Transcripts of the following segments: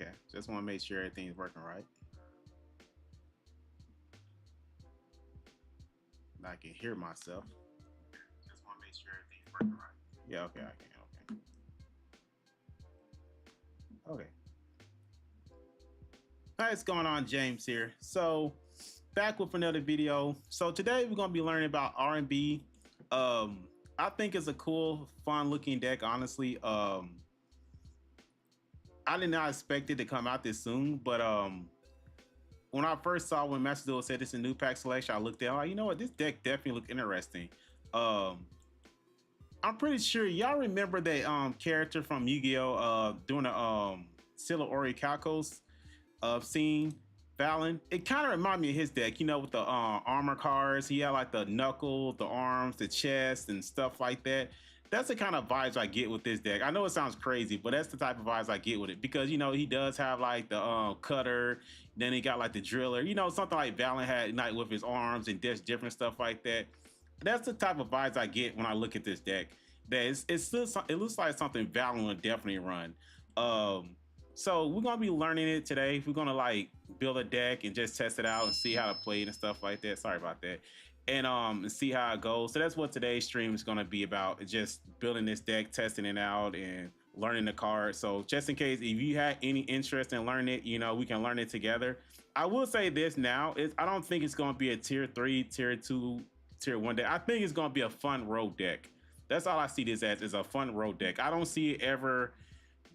Okay, just want to make sure everything's working right. I can hear myself. Just want to make sure everything's working right. Yeah, okay, I can. Okay. Okay. Hi, what's going on? James here. So, back with another video. So today we're gonna be learning about R&B. I think it's a cool, fun-looking deck. Honestly, I did not expect it to come out this soon, but when I first saw when Master Duel said it's a new pack selection, I looked at it, like, you know what, this deck definitely looked interesting. I'm pretty sure y'all remember that character from Yu-Gi-Oh! Doing a Scylla Ori Calcos scene, Fallon. It kind of reminded me of his deck, you know, with the armor cards. He had like the knuckle, the arms, the chest, and stuff like that. That's the kind of vibes I get with this deck. I know it sounds crazy, but that's the type of vibes I get with it because, you know, he does have like the cutter, then he got like the driller, you know, something like Valen had like with his arms and just different stuff like that. That's the type of vibes I get when I look at this deck. That it's still, it looks like something Valen would definitely run. So we're gonna be learning it today. We're gonna like build a deck and just test it out and see how to play it and stuff like that. Sorry about that. And see how it goes. So that's what today's stream is gonna be about. Just building this deck, testing it out, and learning the cards. So just in case if you had any interest in learning it, you know, we can learn it together. I will say this now, I don't think it's gonna be a tier 3, tier 2, tier 1 deck. I think it's gonna be a fun road deck. That's all I see this as, is a fun road deck. I don't see it ever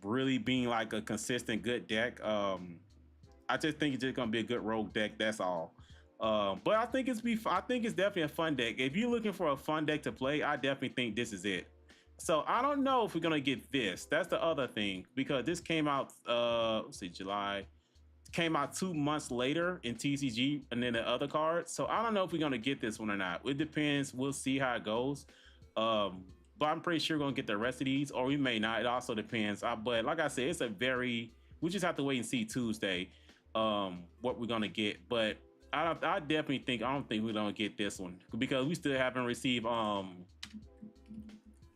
really being like a consistent good deck. I just think it's just gonna be a good rogue deck. That's all. But I think I think it's definitely a fun deck. If you're looking for a fun deck to play, I definitely think this is it. So I don't know if we're gonna get this. That's the other thing because this came out. Let's see, July came out 2 months later in TCG, and then the other card. So I don't know if we're gonna get this one or not. It depends. We'll see how it goes. But I'm pretty sure we're gonna get the rest of these, or we may not. It also depends. But like I said, it's a very, we just have to wait and see Tuesday what we're gonna get. But I definitely think, I don't think we're gonna get this one because we still haven't received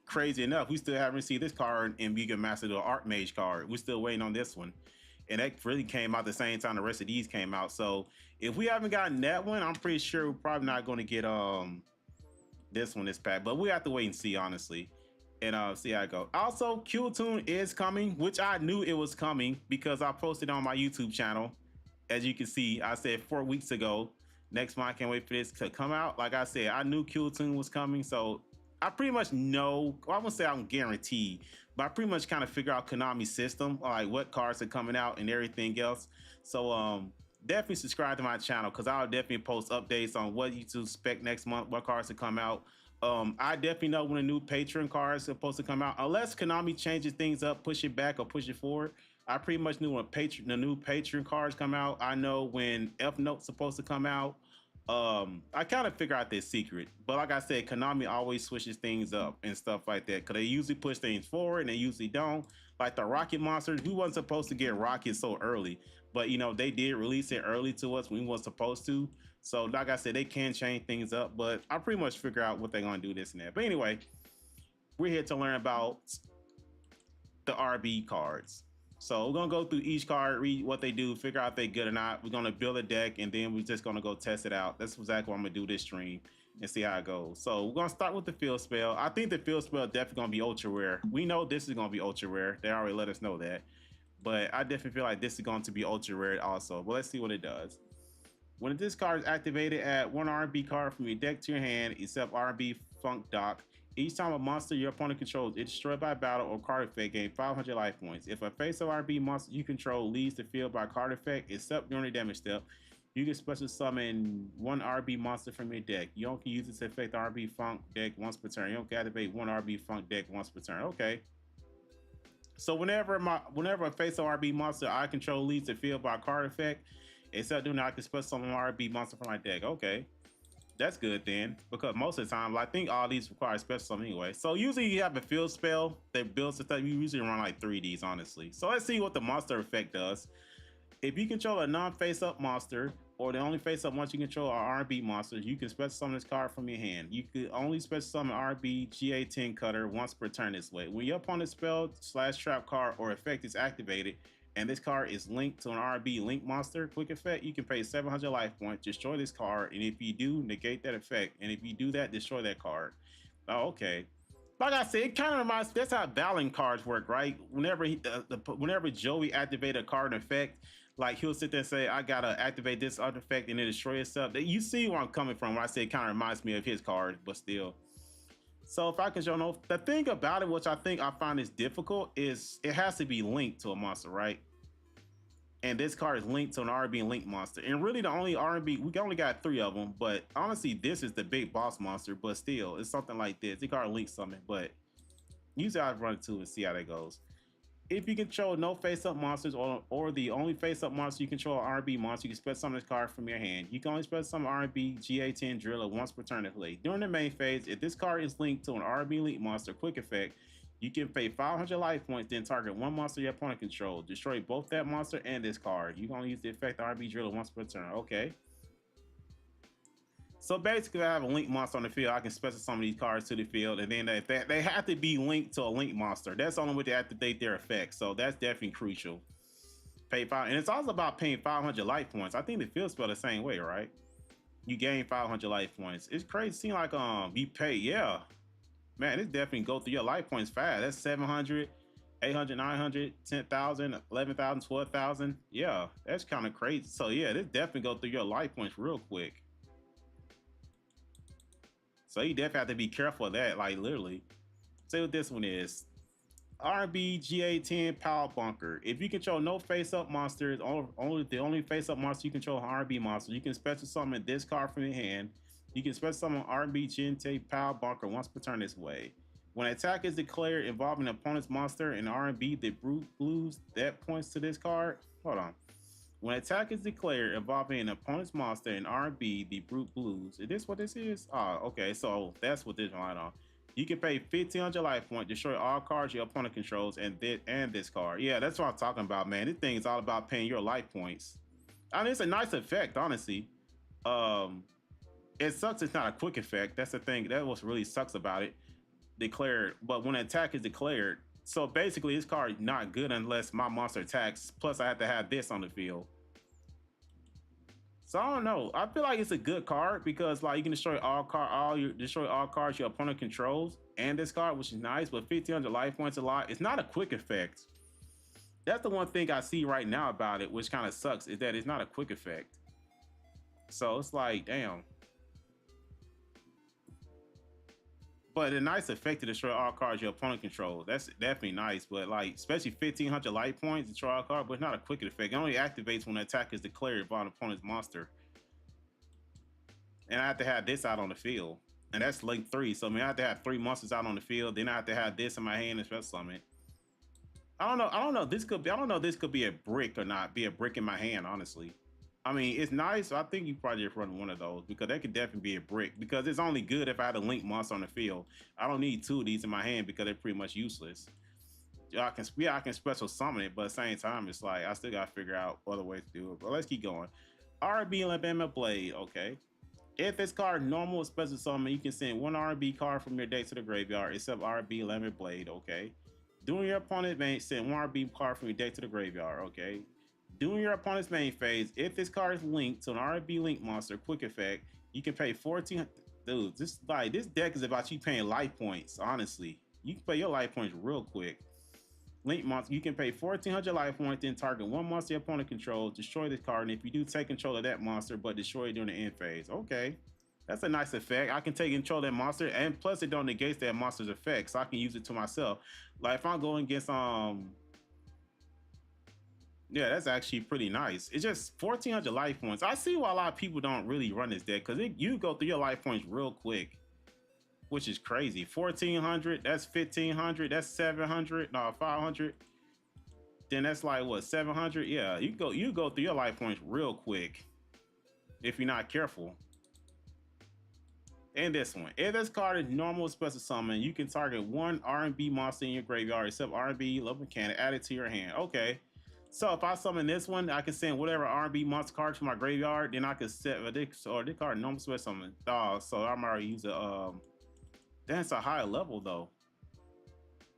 crazy enough, we still haven't received this card in Yu-Gi-Oh! Master Duel Archmage card. We're still waiting on this one. And that really came out the same time the rest of these came out. So if we haven't gotten that one, I'm pretty sure we're probably not gonna get this one is packed, but we have to wait and see, honestly, and see how it goes. Also, Q-Tune is coming, which I knew it was coming because I posted on my YouTube channel. As you can see, I said 4 weeks ago, next month, I can't wait for this to come out. Like I said, I knew Q-Tune was coming, so I pretty much know, well, I won't say I'm guaranteed, but I pretty much kind of figure out Konami's system, like what cards are coming out and everything else. So definitely subscribe to my channel because I'll definitely post updates on what you to expect next month, what cards to come out. I definitely know when a new Patreon card is supposed to come out, unless Konami changes things up, push it back or push it forward. I pretty much knew when the new Patreon cards come out. I know when F Note's supposed to come out. I kind of figure out this secret, but like I said, Konami always switches things up and stuff like that because they usually push things forward and they usually don't. Like the Rocket monsters, we wasn't supposed to get Rocket so early, but you know they did release it early to us when we weren't supposed to. So like I said, they can change things up, but I pretty much figure out what they're gonna do this and that. But anyway, we're here to learn about the RB cards. So we're gonna go through each card, read what they do, figure out if they're good or not. We're gonna build a deck and then we're just gonna go test it out. That's exactly what I'm gonna do this stream and see how it goes. So we're gonna start with the field spell. I think the field spell definitely gonna be ultra rare. We know this is gonna be ultra rare. They already let us know that. But I definitely feel like this is going to be ultra rare also. But let's see what it does. When this card is activated, add one R&B card from your deck to your hand, except R&B Funk Dock. Each time a monster your opponent controls is destroyed by battle or card effect, gain 500 life points. If a face-up R&B monster you control leaves the field by card effect, except during the damage step, you can special summon one RB monster from your deck. You only can use it to affect the RB Funk deck once per turn. You don't activate one RB Funk deck once per turn. Okay. So whenever a face-up RB monster I control leaves the field by card effect, except during I can special summon an RB monster from my deck. Okay. That's good then, because most of the time, I think all these require special summon anyway. So usually you have a field spell that builds the stuff. You usually run like 3Ds, honestly. So let's see what the monster effect does. If you control a non-face-up monster, or the only face-up monster you control are R&B monsters, you can special summon this card from your hand. You could only special summon R&B GA10 Cutter once per turn this way. When your opponent's spell / trap card or effect is activated, and this card is linked to an R&B link monster quick effect, you can pay 700 life points, destroy this card, and if you do, negate that effect. And if you do that, destroy that card. Oh, okay. Like I said, it kind of reminds. That's how battling cards work, right? Whenever Joey activated a card effect, like he'll sit there and say, "I gotta activate this artifact and it destroy itself." You see where I'm coming from when I say it kind of reminds me of his card, but still. So if I can show no, the thing about it, which I think I find is difficult, is it has to be linked to a monster, right? And this card is linked to an R&B link monster. And really, the only R&B we only got 3 of them. But honestly, this is the big boss monster. But still, it's something like this. The card links something, but usually I run it to and see how that goes. If you control no face-up monsters or the only face-up monster you control R&B monster, you can special summon this card from your hand. You can only special summon R&B GA10 Driller once per turn to play. During the main phase, if this card is linked to an R&B link monster quick effect, you can pay 500 life points, then target one monster your opponent controls. Destroy both that monster and this card. You can only use the effect R&B Driller once per turn. Okay. So basically, I have a link monster on the field. I can special summon these cards to the field, and then they have to be linked to a link monster. That's the only way they activate their effects. So that's definitely crucial. Pay 5, and it's also about paying 500 life points. I think the field spell the same way, right? You gain 500 life points. It's crazy. Seem like you pay, yeah. Man, this definitely go through your life points fast. That's 700, 800, 900, 10,000, 11,000, 12,000. Yeah, that's kind of crazy. So yeah, this definitely go through your life points real quick. So you definitely have to be careful of that, like literally. Say what this one is. R&B GA10 Power Bunker. If you control no face-up monsters, the only face-up monster you control R&B monster, you can special summon this card from your hand. You can special summon R&B GA10 Power Bunker once per turn this way. When an attack is declared involving an opponent's monster and R&B, the brute blues that points to this card. Hold on. When an attack is declared involving an opponent's monster and R&B, the brute blues. Is this what this is? Oh, okay. So that's what this line on. You can pay 1,500 life points, destroy all cards your opponent controls, and this card. Yeah, that's what I'm talking about, man. This thing is all about paying your life points. I mean, it's a nice effect, honestly. It sucks it's not a quick effect. That's the thing. That's what really sucks about it. Declared, but when an attack is declared, so basically this card is not good unless my monster attacks. Plus, I have to have this on the field. So I don't know. I feel like it's a good card because like you can destroy all cards your opponent controls and this card, which is nice. But 1,500 life points a lot. It's not a quick effect. That's the one thing I see right now about it, which kind of sucks, is that it's not a quick effect. So it's like, damn. But a nice effect to destroy all cards your opponent controls. That's definitely nice. But like, especially 1,500 life points to destroy all cards, but it's not a quick effect. It only activates when the attack is declared by an opponent's monster. And I have to have this out on the field. And that's link 3. So I mean, I have to have 3 monsters out on the field. Then I have to have this in my hand and special summon. I don't know. I don't know. I don't know if this could be a brick or not. Be a brick in my hand, honestly. I mean, it's nice. I think you probably just run one of those because that could definitely be a brick because it's only good if I had a link monster on the field. I don't need 2 of these in my hand because they're pretty much useless. I can special summon it, but at the same time, it's like I still gotta figure out other ways to do it. But let's keep going. R&B Alabama Blade, okay. If this card normal special summon, you can send 1 R&B card from your deck to the graveyard, except R&B Alabama Blade, okay. During your opponent's main, send 1 R&B card from your deck to the graveyard, okay. During your opponent's main phase, if this card is linked to an R&B link monster quick effect, you can pay 14. Dude, this deck is about you paying life points. Honestly, you can pay your life points real quick. Link monster, you can pay 1,400 life points, then target 1 monster your opponent controls, destroy this card, and if you do take control of that monster, but destroy it during the end phase. Okay, that's a nice effect. I can take control of that monster, and plus it don't negate that monster's effect, so I can use it to myself. Like if I'm going against yeah, that's actually pretty nice. It's just 1,400 life points. I see why a lot of people don't really run this deck because you go through your life points real quick, which is crazy. 1,400, that's 1,500, that's 700, no, 500. Then that's like what, 700? Yeah, you go through your life points real quick if you're not careful. And this one, if this card is normal special summon, you can target 1 R&B monster in your graveyard except R&B love mechanic added to your hand. Okay. So if I summon this one, I can send whatever R&B monster card to my graveyard. Then I can set this card normal special summon. So I'm already using that's a higher level though.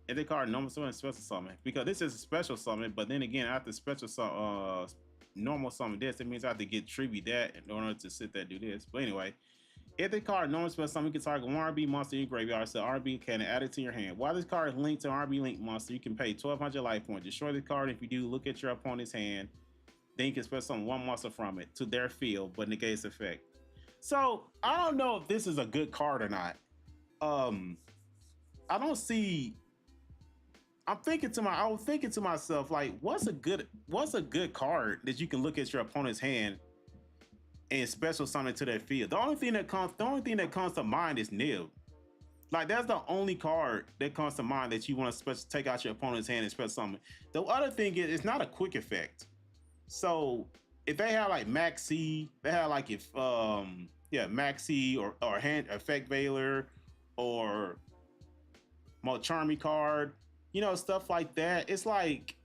If they card normal summon and special summon, because this is a special summon, but then again, after special normal summon this, it means I have to get tribute that in order to sit there and do this. But anyway, if the card normal special summon, you can target one RB monster in your graveyard, so RB can add it to your hand. While this card is linked to an RB link monster, you can pay 1,200 life points. Destroy the card. If you do, look at your opponent's hand. Then you can special summon one monster from it to their field, but negates effect. So I don't know if this is a good card or not. I don't see. I was thinking to myself, like, what's a good card that you can look at your opponent's hand and special summon to their field? The only thing that comes to mind is Nib. Like, that's the only card that comes to mind that you want to take out your opponent's hand and special summon. The other thing is, it's not a quick effect. So if they have like Maxi, they have like Maxi or hand effect Veiler or Charmy card, stuff like that. It's like,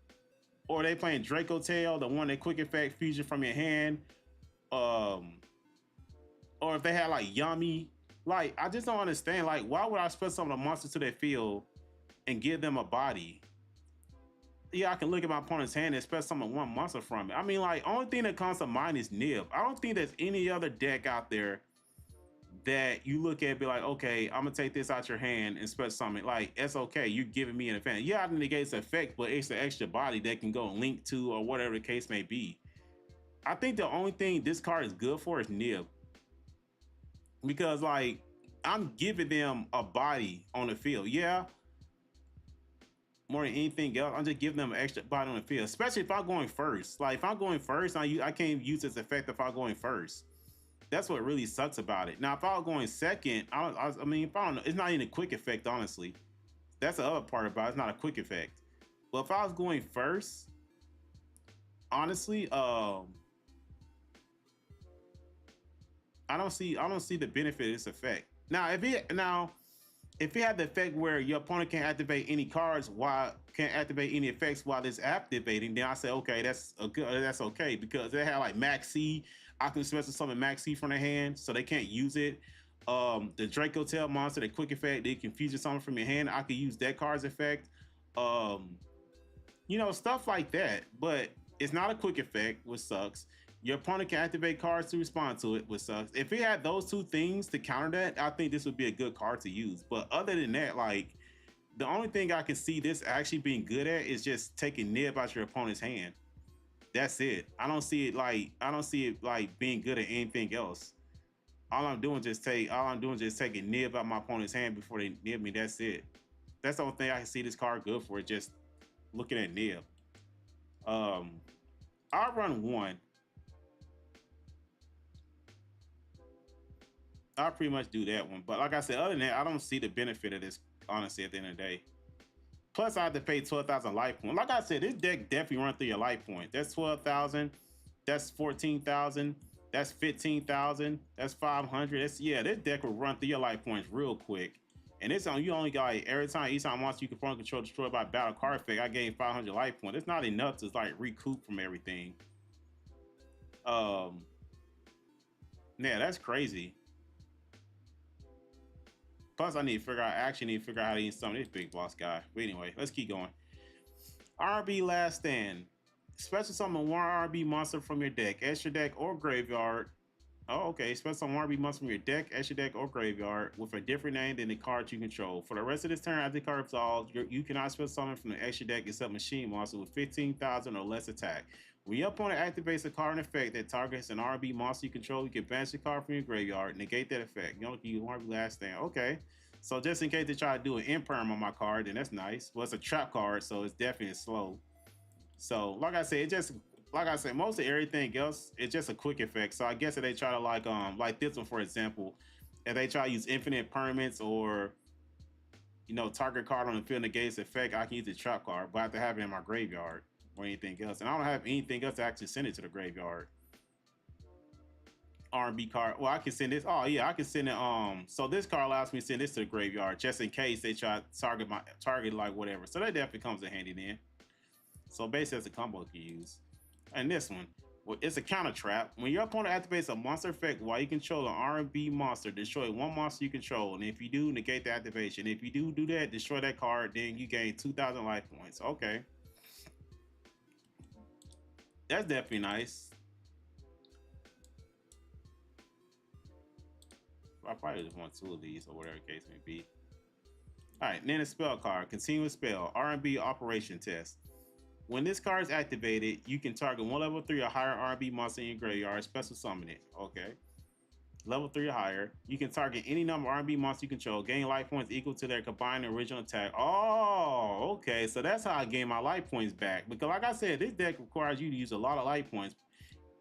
or they playing Draco Tail, the one that quick effect fusion from your hand. Or if they had like Yummy, like, I just don't understand. Like, why would I special summon a monster to their field and give them a body? Yeah, I can look at my opponent's hand and special summon one monster from it. I mean, like, only thing that comes to mind is Nib. I don't think there's any other deck out there that you look at and be like, okay, I'm gonna take this out your hand and special summon. Like, it's okay, you're giving me an advantage. Yeah, I think negates the effect, but it's an extra body that can go link to or whatever the case may be. I think the only thing this card is good for is Nib. Because, like, I'm giving them a body on the field. Yeah, more than anything else, I'm just giving them an extra body on the field, especially if I'm going first. Like, if I'm going first, I can't use this effect if I'm going first. That's what really sucks about it. Now, if I was going second, I mean, if I don't know, it's not even a quick effect, honestly. That's the other part about it. It's not a quick effect. But if I was going first, honestly, I don't see the benefit of this effect. Now, if it had the effect where your opponent can't activate any cards can't activate any effects while it's activating, then I say, okay, that's okay, because they have like Maxi. I can special summon Maxi from their hand, so they can't use it. The Draco Tail monster, the quick effect, they can fusion something from your hand. I could use that card's effect. Stuff like that. But it's not a quick effect, which sucks. Your opponent can activate cards to respond to it, which sucks. If it had those two things to counter that, I think this would be a good card to use. But other than that, like, the only thing I can see this actually being good at is just taking Nib out your opponent's hand. That's it. I don't see it like being good at anything else. All I'm doing is just taking Nib out my opponent's hand before they nib me. That's it. That's the only thing I can see this card good for, just looking at Nib. I'll run one. I'll pretty much do that one. But like I said, other than that, I don't see the benefit of this, honestly, at the end of the day. Plus, I have to pay 12,000 life points. Like I said, this deck definitely runs through your life points. That's 12,000. That's 14,000. That's 15,000. That's 500. This deck will run through your life points real quick. And this on you only got each time monster you can control destroyed by battle card effect, I gain 500 life points. It's not enough to like recoup from everything. Yeah, that's crazy. Plus, I actually need to figure out how to use some of this big boss guy. But anyway, let's keep going. RB Last Stand. Special summon one RB monster from your deck, extra deck, or graveyard. Oh, okay. Special summon one RB monster from your deck, extra deck, or graveyard with a different name than the card you control. For the rest of this turn, after the card resolves, you cannot special summon from the extra deck except machine monster with 15,000 or less attack. When your opponent activates a card in effect that targets an RB monster you control, you can banish the card from your graveyard, negate that effect. You don't use RB Last Stand. Okay. So just in case they try to do an imperm on my card, then that's nice. Well, it's a trap card, so it's definitely slow. So like I said, most of everything else, it's just a quick effect. So I guess if they try to like this one, for example, if they try to use infinite permanents or target card on the field negates effect, I can use the trap card, but I have to have it in my graveyard or anything else. And I don't have anything else to actually send it to the graveyard. R&B card. Well, I can send this. Oh yeah, I can send it. So this card allows me to send this to the graveyard just in case they try to target like whatever. So that definitely comes in handy then. So basically, that's a combo you can use. And this one, Well, it's a counter trap. When your opponent activates a monster effect while you control an R&B monster, destroy one monster you control. And if you do, negate the activation. If you do that, destroy that card, then you gain 2,000 life points. Okay. That's definitely nice. I probably just want two of these or whatever the case may be. Alright, then a spell card. Continuous spell. R&B operation test. When this card is activated, you can target one level 3 or higher R&B monster in your graveyard, special summon it. Okay. Level 3 or higher. You can target any number of R&B monsters you control, gain life points equal to their combined original attack. Oh, okay. So that's how I gain my life points back. Because like I said, this deck requires you to use a lot of life points.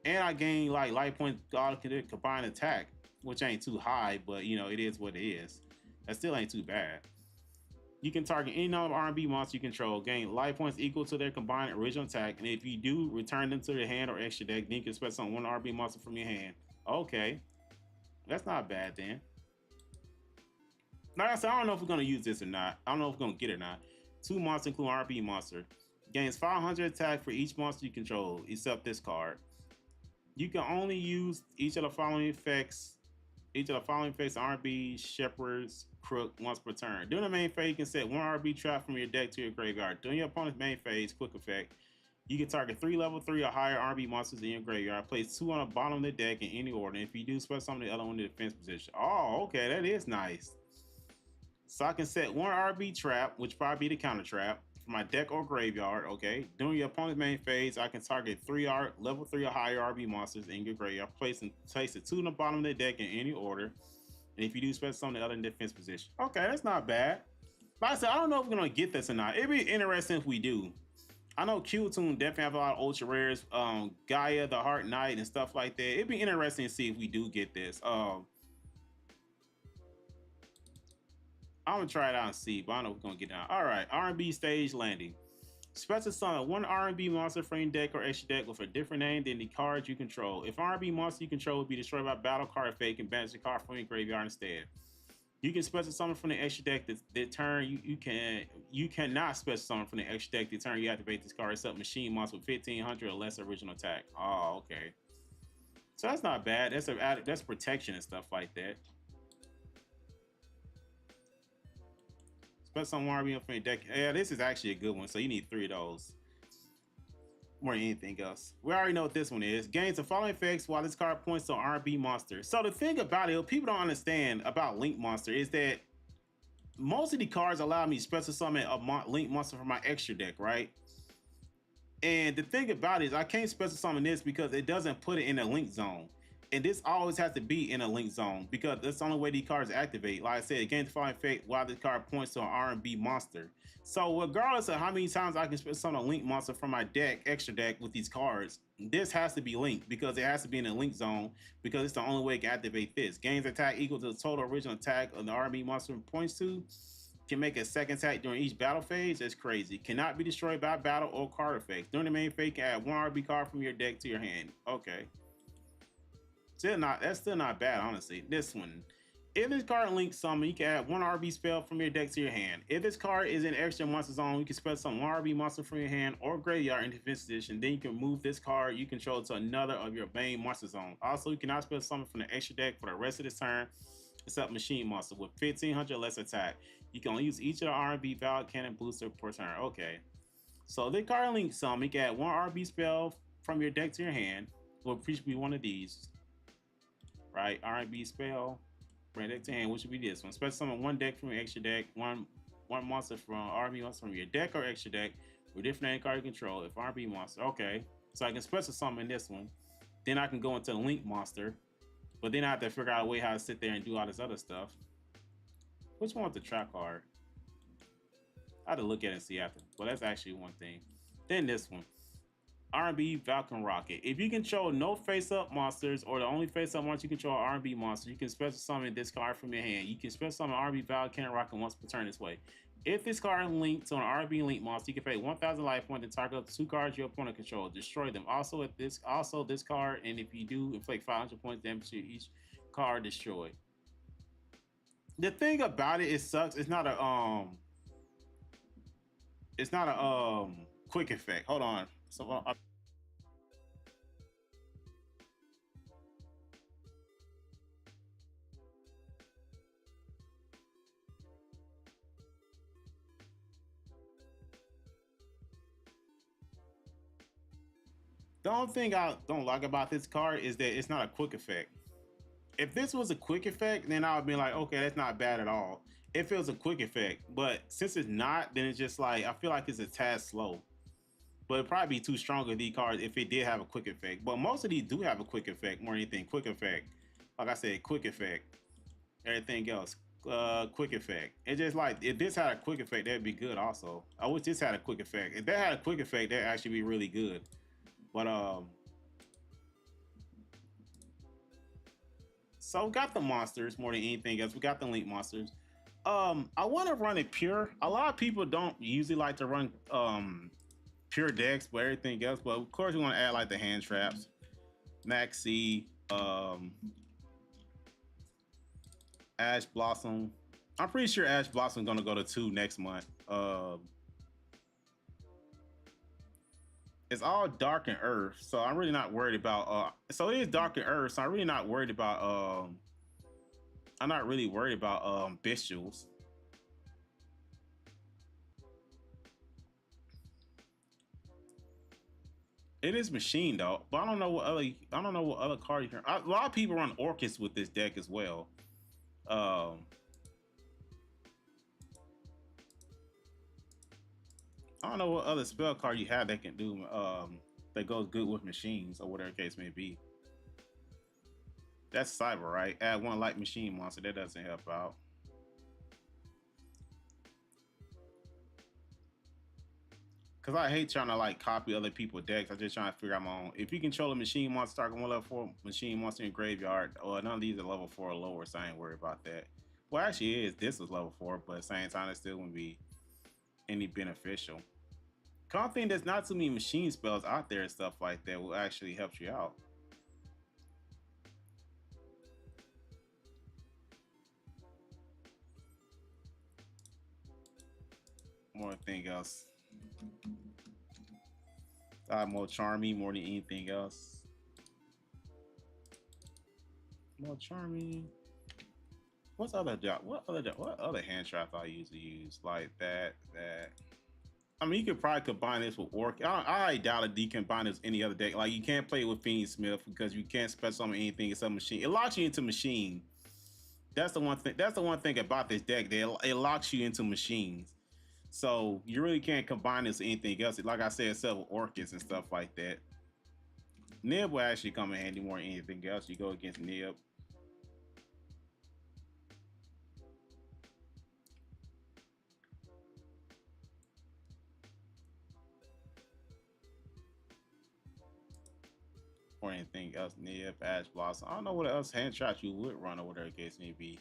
And I gain like life points out of their combined attack, which ain't too high, but you know, it is what it is. That still ain't too bad. You can target any number of R&B monsters you control, gain life points equal to their combined original attack, and if you do, return them to your hand or extra deck. Then you can special summon one R&B monster from your hand. Okay, that's not bad then. Like I said, I don't know if we're gonna use this or not. I don't know if we're gonna get it or not. Two monsters include R&B monster. Gains 500 attack for each monster you control, except this card. You can only use each of the following effects. Each of the following effects: R&B, Shepherd's Crook once per turn. During the main phase, you can set one R&B trap from your deck to your graveyard. During your opponent's main phase, quick effect, you can target 3 level 3 or higher R&B monsters in your graveyard. Place 2 on the bottom of the deck in any order. And if you do, special summon the other one in the defense position. Oh, okay, that is nice. So I can set one R&B trap, which probably be the counter trap, for my deck or graveyard. Okay. During your opponent's main phase, I can target 3 level 3 or higher RB monsters in your graveyard. Place the 2 on the bottom of the deck in any order. And if you do, special summon the other in defense position. Okay, that's not bad. Like I said, I don't know if we're gonna get this or not. It'd be interesting if we do. I know Q-Tune definitely have a lot of ultra rares, Gaia, the Heart Knight, and stuff like that. It'd be interesting to see if we do get this. I'm gonna try it out and see, but I don't know if we're gonna get down. All right, R&B stage landing. Special summon one R&B monster from your deck or extra deck with a different name than the cards you control. If R&B monster you control will be destroyed by battle card effect, you can banish the card from your graveyard instead. You can special summon from the extra deck that turn you cannot special summon from the extra deck the turn you activate this card except machine monster with 1500 or less original attack. Oh, okay. So that's not bad. That's protection and stuff like that. Special summon R&B from your deck. Yeah, this is actually a good one. So you need 3 of those. More than anything else. We already know what this one is. Gains the following effects while this card points to an R&B monster. So the thing about it, what people don't understand about Link Monster is that most of the cards allow me to special summon a Link Monster from my extra deck, right? And the thing about it is I can't special summon this because it doesn't put it in a link zone. And this always has to be in a link zone because that's the only way these cards activate. Like I said, it gains the following effect while this card points to an R&B monster. So regardless of how many times I can special summon a link monster from my deck, extra deck with these cards, this has to be linked because it has to be in a link zone because it's the only way it can activate this. Gains attack equal to the total original attack of the R&B monster points to. Can make a second attack during each battle phase. That's crazy. Cannot be destroyed by battle or card effects. During the main phase, you can add one RB card from your deck to your hand. Okay. That's still not bad, honestly. This one. If this card links summon, you can add one RB spell from your deck to your hand. If this card is in extra monster zone, you can spell summon one RB monster from your hand or graveyard in defense position. Then you can move this card you control to another of your main monster zone. Also, you cannot spell summon from the extra deck for the rest of this turn, except machine monster with 1500 less attack. You can only use each of the R&B valid cannon booster per turn. Okay. So the card link summon, you can add one RB spell from your deck to your hand. Will be one of these. Right? R&B spell. Bring deck to hand, which would be this one. Special summon one deck from your extra deck, one monster from R&B monster from your deck or extra deck with different name card you control. If R&B monster. Okay. So I can special summon this one. Then I can go into the link monster. But then I have to figure out a way how to sit there and do all this other stuff. Which one with the trap card? I had to look at it and see after. But that's actually one thing. Then this one. R&B Falcon Rocket. If you control no face-up monsters or the only face-up monster you control are R&B monsters, you can special summon this card from your hand. You can special summon R&B Falcon Rocket once per turn this way. If this card links to an R&B link monster, you can pay 1,000 life points and target up to 2 cards your opponent controls. Destroy them. Also, this card, and if you do, inflict 500 points damage to each card destroyed. The thing about it sucks. It's not a quick effect. Hold on. So The only thing I don't like about this card is that it's not a quick effect. If this was a quick effect, then I would be like, okay, that's not bad at all. If it was a quick effect, but since it's not, then it's just like I feel like it's a tad slow. But it'd probably be too strong of these cards if it did have a quick effect. But most of these do have a quick effect more than anything. Quick effect, like I said, quick effect. Everything else, quick effect. It's just like if this had a quick effect, that'd be good. Also, I wish this had a quick effect. If that had a quick effect, that'd actually be really good. But so we got the monsters more than anything else. We got the link monsters. I want to run it pure. A lot of people don't usually like to run pure decks, but everything else. But of course, we want to add like the hand traps, Maxi, Ash Blossom. I'm pretty sure Ash Blossom gonna go to 2 next month. It's all Dark and Earth, so I'm really not worried about. So it is Dark and Earth, so I'm really not worried about. I'm not really worried about Bestials. It is machine though, but I don't know what other. I don't know what other card you can. A lot of people run Orcus with this deck as well. Um, I don't know what other spell card you have that can do that goes good with machines or whatever case may be. That's cyber, right? Add one light machine monster. That doesn't help out. Cause I hate trying to like copy other people's decks. I'm just trying to figure out my own. If you control a machine monster, start one level 4 machine monster in graveyard, or none of these are level 4 or lower, so I ain't worried about that. Well, actually, it is. This was level 4, but at the same time, it still wouldn't be any beneficial. Cause I think there's not too many machine spells out there and stuff like that will actually help you out. More than anything else. More charming more than anything else. More charming. What's other job? What other hand trap I usually use like that? I mean, you could probably combine this with Orc. I doubt it. You can combine this with any other deck. Like you can't play it with Fiend Smith because you can't special summon anything except machine. It locks you into machine. That's the one thing. That's the one thing about this deck. That it locks you into machines. So you really can't combine this with anything else. Like I said, except with Orcus and stuff like that. Nib will actually come in handy more than anything else. You go against Nib. Or anything else, Nib, Ash Blossom. I don't know what else hand traps you would run or whatever case may be.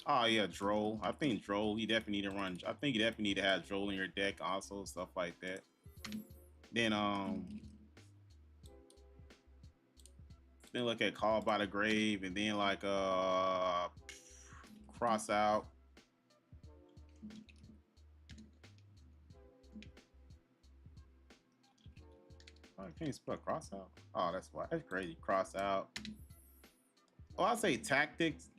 Oh yeah, Droll. I think Droll. You definitely need to run. I think you definitely need to have Droll in your deck, also stuff like that. Then look at Call by the Grave, and then like Cross Out. Oh, can't you spell Cross Out? Oh, that's why. That's crazy. Cross Out. Oh, I say Tactics.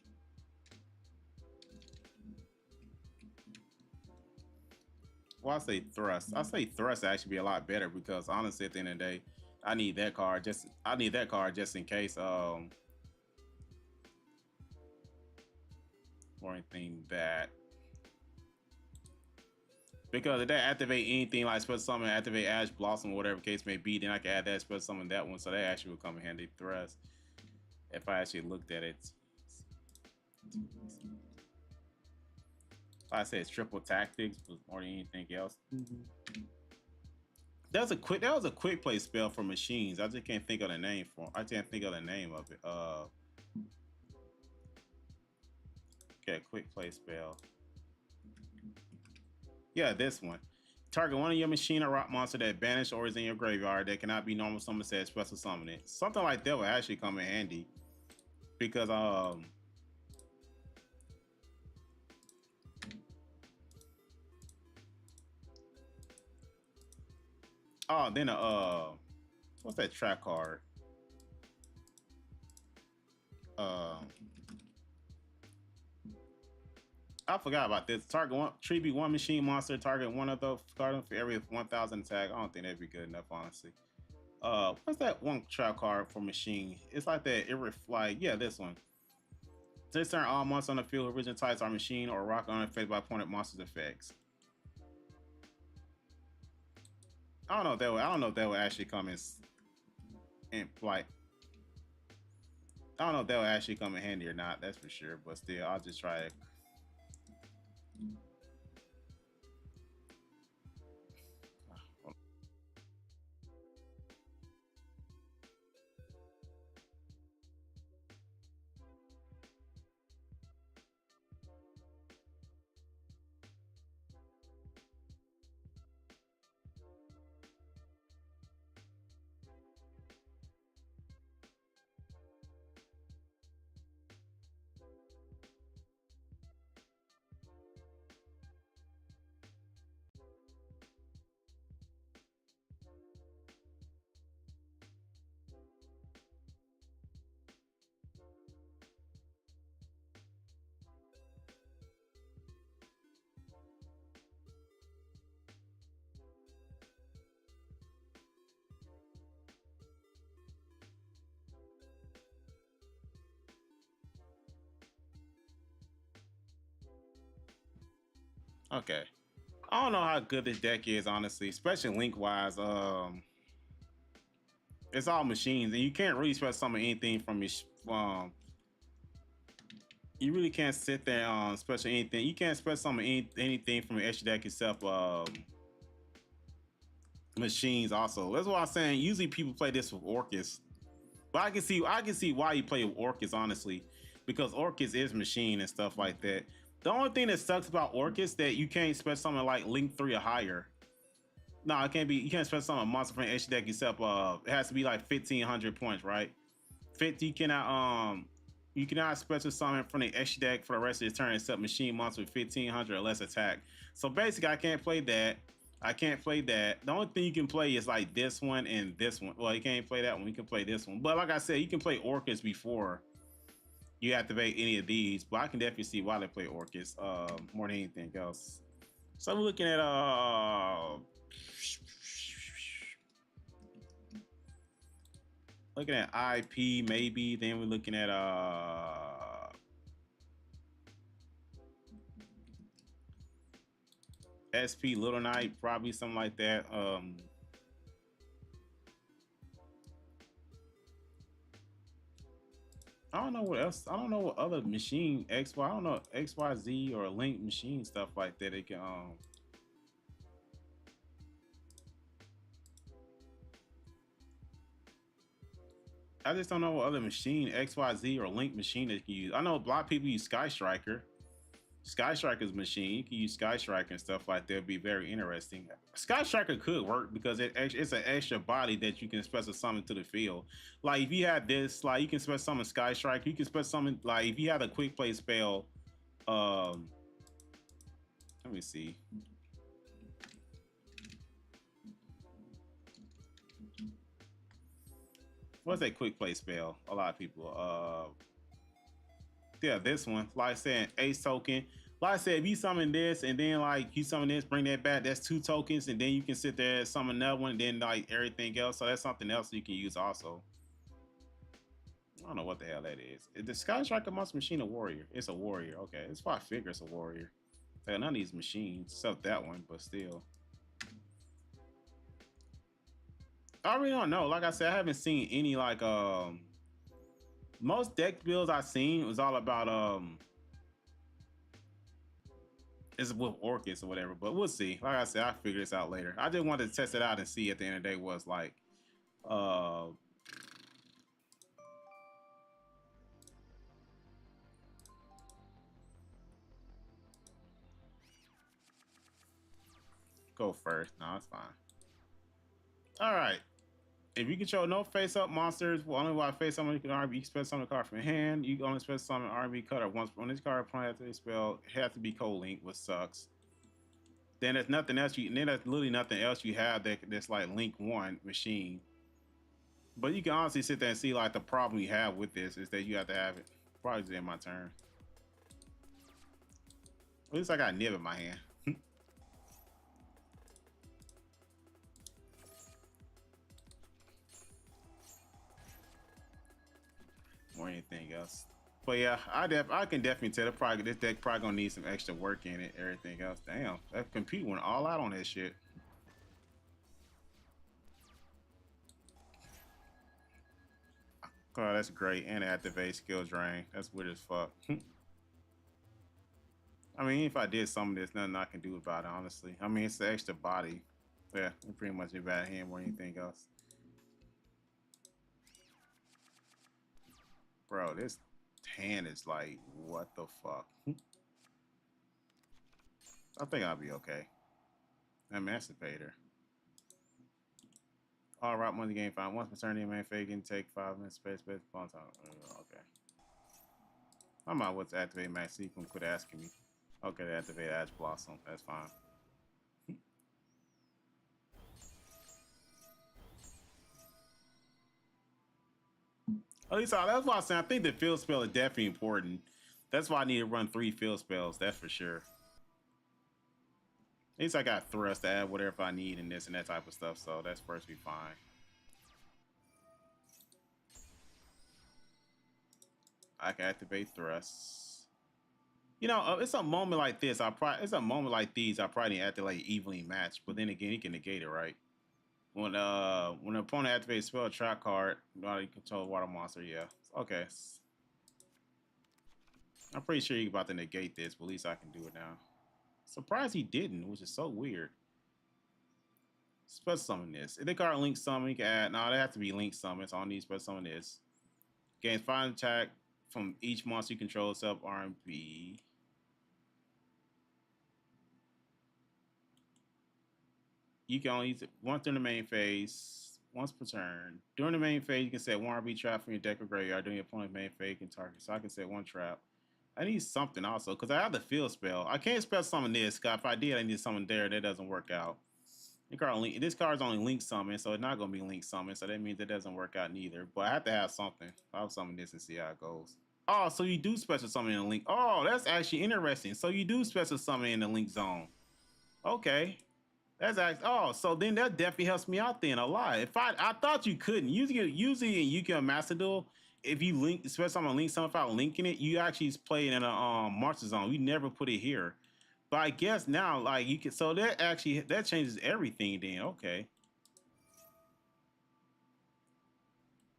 Well, I say Thrust. I say Thrust actually be a lot better because honestly, at the end of the day, I need that card. I need that card just in case. Or anything that. Because if that activate anything like special summon, activate Ash Blossom, or whatever case may be, then I can add that special summon that one, so that actually would come in handy. Thrust. If I actually looked at it. I say it's triple tactics, but more than anything else. That was a quick play spell for machines. I just can't think of the name for. I can't think of the name of it. Okay, quick play spell. Yeah, this one. Target one of your machine or rock monster that banished or is in your graveyard that cannot be normal summon said special summon it. Something like that would actually come in handy. Because oh, then what's that track card? I forgot about this. Target one, tribute one machine monster. Target one of those cards for every 1,000 attack. I don't think that'd be good enough, honestly. What's that one trap card for machine? It's like that. Like yeah, this one. This turn, all monsters on the field original types are machine or rock unaffected by opponent monsters effects. I don't know if that would. I don't know if that would actually come in like. I don't know if that would actually come in handy or not. That's for sure. But still, I'll just try it. Okay. I don't know how good this deck is, honestly, especially link wise. It's all machines, and you can't really special summon anything from your. You really can't sit there on special anything. You can't special summon anything from your extra deck except machines. Also, that's what I'm saying. Usually people play this with Orcus, but I can see why you play with Orcus, honestly, because Orcus is machine and stuff like that. The only thing that sucks about Orcus that you can't special summon like Link 3 or higher. No, it can't be. You can't special summon a monster from extra deck except it has to be like 1,500 points, right? 50 you cannot special summon from the extra deck for the rest of the turn except machine monster with 1,500 or less attack. So basically, I can't play that. I can't play that. The only thing you can play is like this one and this one. Well, you can't play that one. You can play this one. But like I said, you can play Orcus before you activate any of these. But I can definitely see why they play Orcus more than anything else. So we're looking at looking at IP maybe. Then we're looking at SP Little Knight, probably something like that. I don't know what else. I don't know what other machine XY. I don't know XYZ or Link machine stuff like that. They can. I just don't know what other machine XYZ or Link machine they can use. I know a lot of people use Sky Striker. Sky Striker's machine. You can use Sky Striker and stuff like that. It'd be very interesting. Sky Striker could work because it's an extra body that you can special summon to the field. Like if you had this, like you can special summon Sky Striker. You can special summon like if you had a quick play spell. Let me see. What's that quick play spell? A lot of people. Yeah, this one. Like I said, ace token. Like I said, if you summon this and then like you summon this, bring that back, that's 2 tokens, and then you can sit there and summon another one, and then like everything else. So that's something else you can use also. I don't know what the hell that is. Is the Sky Striker Monster Machine a warrior? It's a warrior. Okay, it's why I figure it's a warrior. Like, none of these machines, except that one, but still. I really don't know. Like I said, I haven't seen any like most deck builds I've seen was all about it's with Orcus or whatever, but we'll see. Like I said, I'll figure this out later. I just wanted to test it out and see at the end of the day what's like. Go first. No, it's fine. All right. If you control no face-up monsters, well, only while face-up you can RB, you can spell summon a card from your hand. You can only spell summon RB cutter once. When this card applied after this spell, it has to be co-link, which sucks. Then there's nothing else then there's literally nothing else you have that's like link one machine. But you can honestly sit there and see like the problem you have with this is that you have to have it. Probably in my turn. At least I got nib in my hand. Or anything else. But yeah, I can definitely tell this deck probably gonna need some extra work in it. Everything else, damn, that compute went all out on that shit. Oh, that's great. And activate skill drain. That's weird as fuck. I mean, if I did some of this, nothing I can do about it, honestly. I mean, it's the extra body. Yeah, it pretty much a bad hand more than anything else. Bro, this hand is like, what the fuck? I think I'll be okay. Emancipator. All right, money game fine. Once per turn, the main phase can take 5 minutes space upon time. Okay. I might well to activate max sequence. Quit asking me. Okay, to activate Ash Blossom. That's fine. At least that's why I'm saying I think the field spell is definitely important. That's why I need to run 3 field spells. That's for sure. At least I got thrust to add whatever I need in this and that type of stuff. So that's first be fine. I can activate thrusts. You know, it's a moment like this. It's a moment like these. I probably need to activate evenly matched. But then again, he can negate it, right? When an opponent activates spell trap card, you control water monster. Yeah. Okay. I'm pretty sure you're about to negate this, but at least I can do it now. Surprised he didn't, which is so weird. Special summon this. If the card link summon, you can add. No, they have to be link summon. So I need special summon this. Gains 5 attack from each monster you control except RMB. You can only use it once during the main phase, once per turn. During the main phase, you can set 1 RB trap from your deck or graveyard. During your opponent's main phase, you can target. So I can set 1 trap. I need something also, because I have the field spell. I can't spell summon this, because if I did, I need something there. That doesn't work out. This card's only link summon, so it's not going to be link summon, so that means it doesn't work out neither. But I have to have something. I'll summon this and see how it goes. Oh, so you do special summon in the link. Oh, that's actually interesting. So you do special summon in the link zone. Okay. That's actually, oh, so then that definitely helps me out then a lot. If I thought you couldn't. Usually in Yu-Gi-Oh! Master Duel, if you link, especially on link something without linking it, you actually play it in a Master Zone. We never put it here. But I guess now, like you can, so that changes everything then. Okay.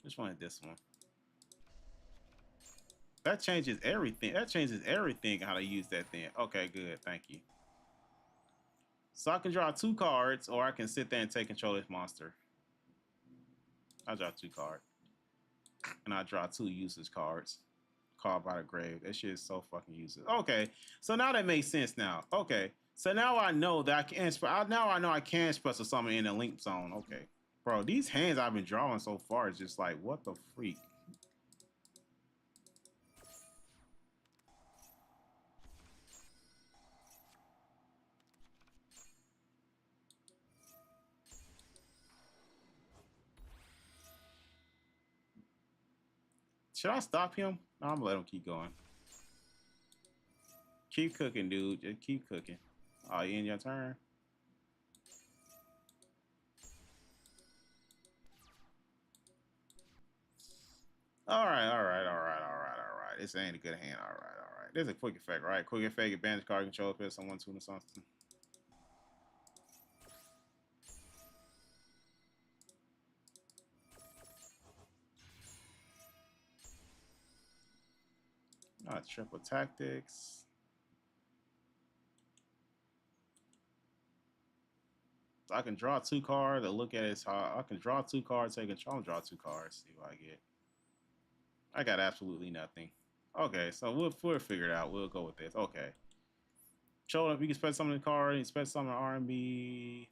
Which one is this one? That changes everything. That changes everything how to use that thing. Okay, good. Thank you. So I can draw 2 cards, or I can sit there and take control of this monster. I draw 2 cards. And I draw 2 useless cards. Called by the grave. That shit is so fucking useless. Okay. So now that makes sense now. Okay. So now I know that I can now I know I can special summon in the link zone. Okay. Bro, these hands I've been drawing so far is just like, what the freak? Should I stop him? No, I'm gonna let him keep going. Keep cooking, dude. Just keep cooking. Oh, you in your turn? All right. This ain't a good hand. All right. There's a quick effect, right? Quick effect, advantage card control, put someone to something. Triple tactics. So I can draw 2 cards or look at it. I can draw 2 cards, take control, and draw 2 cards. See what I get. I got absolutely nothing. Okay, so we'll figure it out. We'll go with this. Okay. Show up, you can spend some of the card, you spend some of R&B.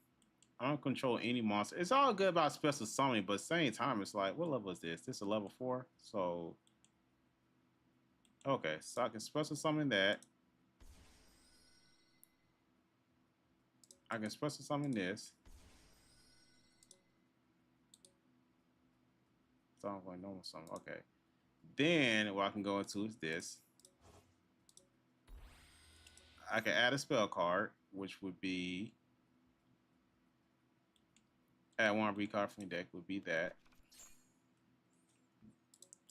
I don't control any monster. It's all good about special summoning, but at the same time, it's like, what level is this? This is a level 4. So okay, so I can special summon that. I can special summon this. So I'm going normal summon. Okay. Then what I can go into is this. I can add a spell card, which would be add one RB card from the deck would be that.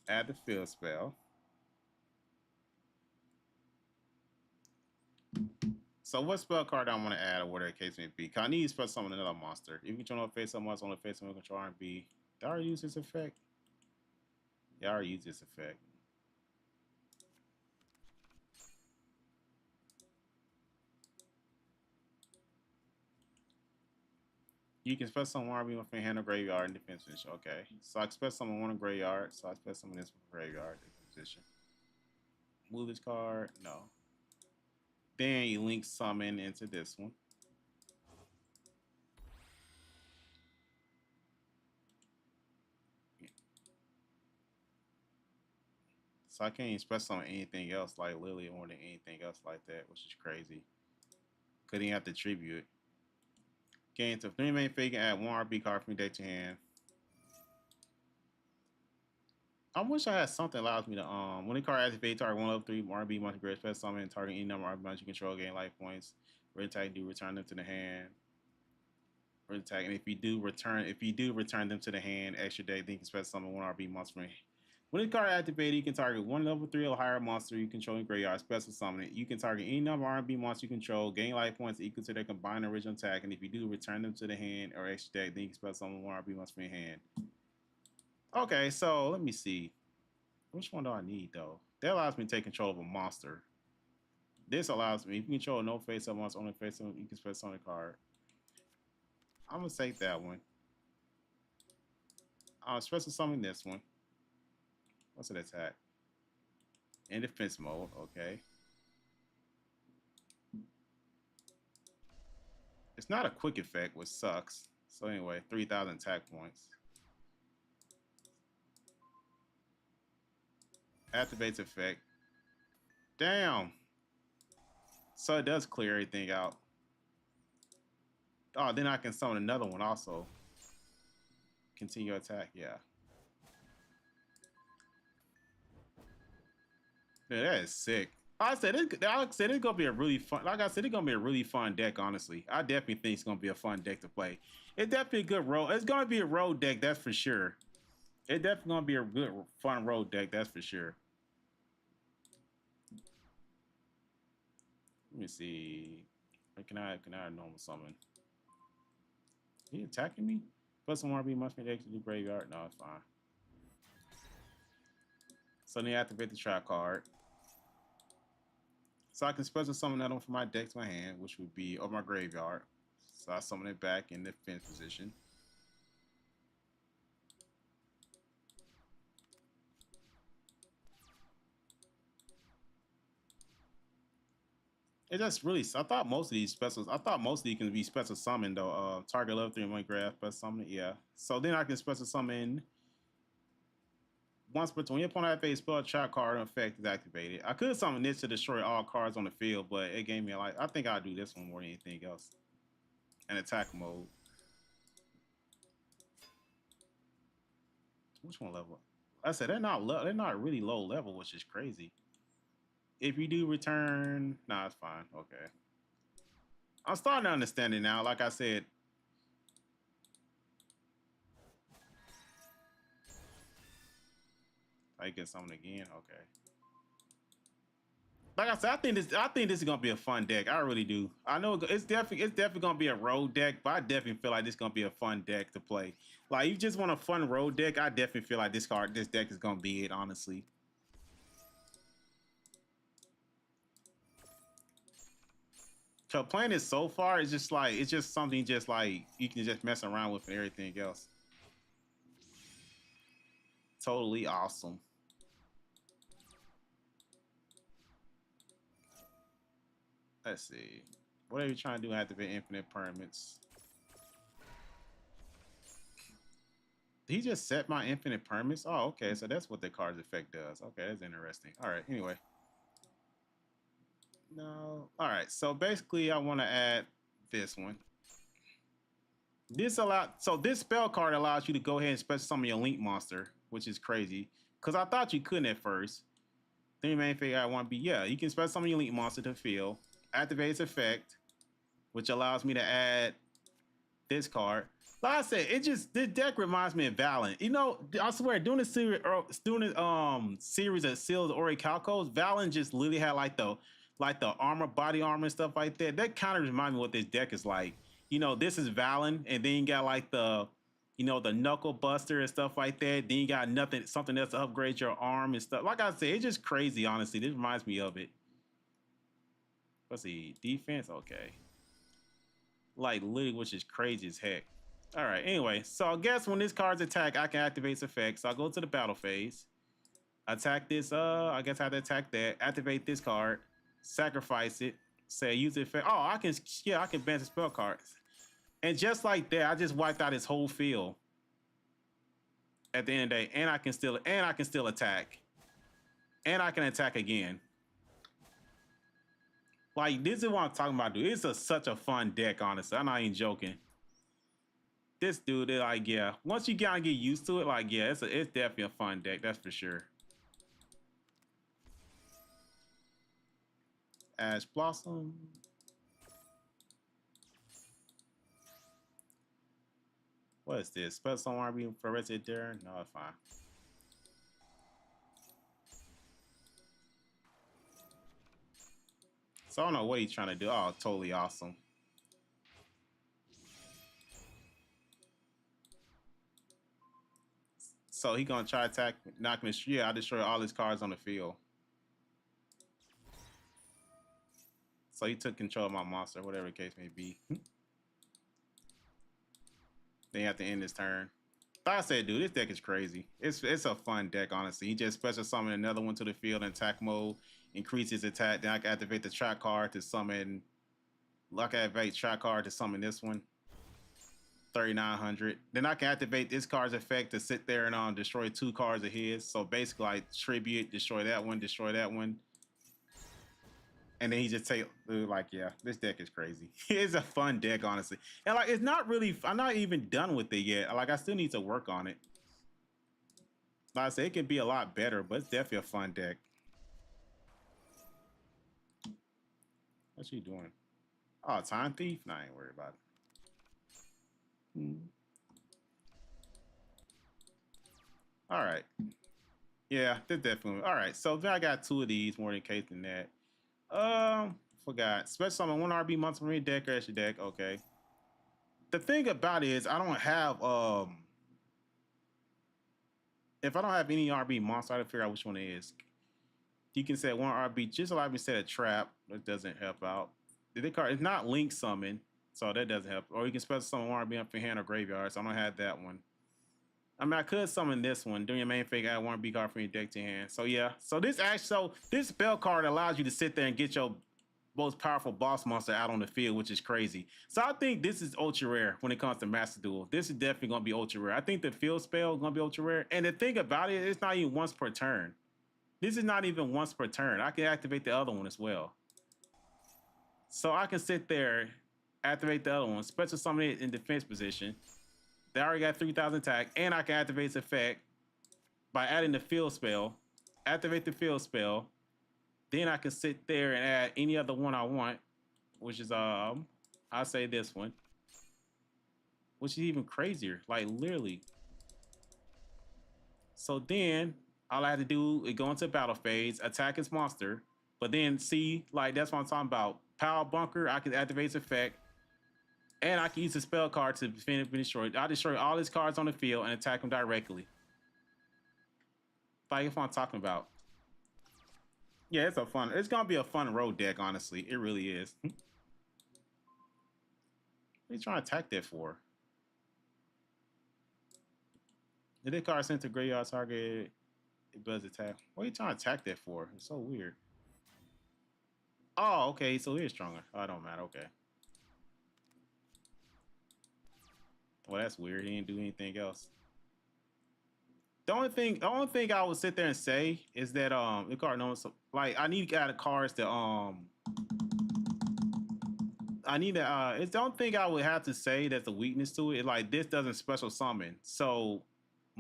Add the field spell. So what spell card I want to add or whatever the case may be? Cause I need to spell summon another monster. If you control no face someone else on the face someone control RB. Did I already use this effect? Yeah, I already used this effect. You can spell summon one RB from your hand or graveyard in defense position. Okay. So I expect someone one in graveyard. So I expect someone this from graveyard position. Move this card. No. Then you link summon into this one. So I can't even express on anything else like Lily more than anything else like that, which is crazy. Couldn't even have to tribute. Gain to 3 main figure, add 1 RB card from your deck to hand. I wish I had something that allows me to when the card activates, target 1 level 3 RB monster great special summon, target any number of RB monsters you control, gain life points. Red attack, do return them to the hand. Red attack, and if you do return them to the hand, extra deck, then you can special summon 1 RB monster from. When the card activated, you can target 1 level 3 or higher monster you control in graveyard, special summon it. You can target any number of R&B monsters you control, gain life points equal to their combined original attack, and if you do, return them to the hand or extra deck, then you can special summon 1 R&B monster from your hand. Okay, so let me see. Which one do I need, though? That allows me to take control of a monster. This allows me, if you control no face-up monster, only face-up, you can special summon a card. I'm going to take that one. I'll special summon this one. What's an attack? In defense mode, okay. It's not a quick effect, which sucks. So anyway, 3,000 attack points. Activates effect. Damn. So it does clear everything out. Oh, then I can summon another one also. Continue attack, yeah. Yeah, that is sick. I said it's gonna be a really fun. Like I said, it's gonna be a really fun deck. Honestly, I definitely think it's gonna be a fun deck to play. It's definitely a good road. It's gonna be a road deck, that's for sure. It's definitely gonna be a good, fun road deck, that's for sure. Let me see. Can I normal summon? He attacking me? Plus some RB must be next to the graveyard. No, it's fine. So then you activate the trap card. So I can special summon that one from my deck to my hand, which would be over my graveyard. So I summon it back in the defense position. It just really. I thought most of these specials. I thought most of these can be special summoned though. Target level 3 and 1 grab special summon. Yeah. So then I can special summon once per turn. When your opponent activates spell, trap card effect is activated. I could summon this to destroy all cards on the field, but it gave me a like. I think I'll do this one more than anything else. In attack mode. Which one level? I said they're not low. They're not really low level, which is crazy. If you do return, nah, it's fine. Okay. I'm starting to understand it now. Like I said, I get something again. Okay. Like I said, I think this is gonna be a fun deck. I really do. I know it's definitely gonna be a road deck, but I definitely feel like this is gonna be a fun deck to play. Like you just want a fun road deck, I definitely feel like this deck is gonna be it. Honestly. So playing it so far is just like it's just something just like you can just mess around with and everything else. Totally awesome. Let's see. What are you trying to do? Activate infinite permits. Did he just set my infinite permits? Oh, okay. So that's what the card's effect does. Okay, that's interesting. All right. Anyway. No. All right. So basically, I want to add this one. So this spell card allows you to go ahead and special summon your link monster, which is crazy. Because I thought you couldn't at first. Then your main figure I want to be, yeah, you can special summon your link monster to field. activate its effect, which allows me to add this card. Like I said, this deck reminds me of Valen. You know, I swear, doing the series of seals Ori Calcos, Valen just literally had like the armor, body armor and stuff like that. That kind of reminds me what this deck is like. You know, this is Valen, and then you got like the knuckle buster and stuff like that. Then you got something else to upgrade your arm and stuff. Like I said, it's just crazy, honestly. This reminds me of it. Let's see, defense, okay. Like literally, which is crazy as heck. All right, anyway, so I guess when this card's attack, I can activate its effect. So I'll go to the battle phase, attack this, I guess I have to attack that, activate this card, sacrifice it, say use the effect. Oh, I can ban the spell cards. And just like that, I just wiped out his whole field at the end of the day. And I can still attack. And I can attack again. Like, this is what I'm talking about, dude. It's such a fun deck, honestly. I'm not even joking. This dude, like, yeah. Once you gotta get used to it, like, yeah, it's definitely a fun deck, that's for sure. Ash Blossom. What is this? Special RB for Resident there? No, it's fine. So I don't know what he's trying to do. Oh, totally awesome. So he gonna try to attack, knock me. Yeah, I destroy all his cards on the field. So he took control of my monster, whatever the case may be. Then you have to end his turn. Like I said, dude, this deck is crazy. It's a fun deck, honestly. He just special summon another one to the field in attack mode, increase his attack. Then I can activate the trap card to summon. Like I activate trap card to summon this one. 3,900. Then I can activate this card's effect to sit there and destroy 2 cards of his. So basically, like tribute, destroy that one, and then he just take like, yeah, this deck is crazy. It's a fun deck, honestly, and like it's not really. I'm not even done with it yet. Like I still need to work on it. Like I say, it can be a lot better, but it's definitely a fun deck. What's she doing? Oh, Time Thief? Nah, I ain't worried about it. All right. Yeah, they're definitely all right. So then I got 2 of these more in case than that. Forgot. Special summon 1 RB monster from your deck or extra deck. Okay. The thing about it is I don't have if I don't have any RB monster, I have to figure out which one it is. You can set 1 RB, just allow me to set a trap. That doesn't help out. The card is not link summon, so that doesn't help. Or you can special summon 1 RB up your hand or graveyard, so I don't have that one. I mean, I could summon this one. During your main phase, add 1 B card from your deck to your hand. So yeah. So this spell card allows you to sit there and get your most powerful boss monster out on the field, which is crazy. So I think this is ultra rare when it comes to Master Duel. This is definitely gonna be ultra rare. I think the field spell is gonna be ultra rare. And the thing about it, it's not even once per turn. This is not even once per turn. I can activate the other one as well. So I can sit there, activate the other one, special summon it in defense position. They already got 3,000 attack, and I can activate its effect by adding the field spell. Activate the field spell. Then I can sit there and add any other one I want, which is I'll say this one, which is even crazier, like literally. So then all I have to do is go into battle phase, attack its monster, but then see, like that's what I'm talking about. Power bunker, I can activate its effect. And I can use the spell card to finish destroyed. I destroy all his cards on the field and attack him directly. Like if I'm talking about. Yeah, it's gonna be a fun road deck, honestly. It really is. What are you trying to attack that for? Did this card send to graveyard target? It does attack. What are you trying to attack that for? It's so weird. Oh, okay, so he is stronger. Oh, it don't matter, okay. Well, that's weird. He didn't do anything else. The only thing I would sit there and say is that the card knows like I need to add cards to I need to it's the only thing I would have to say that's a weakness to it. Like this doesn't special summon. So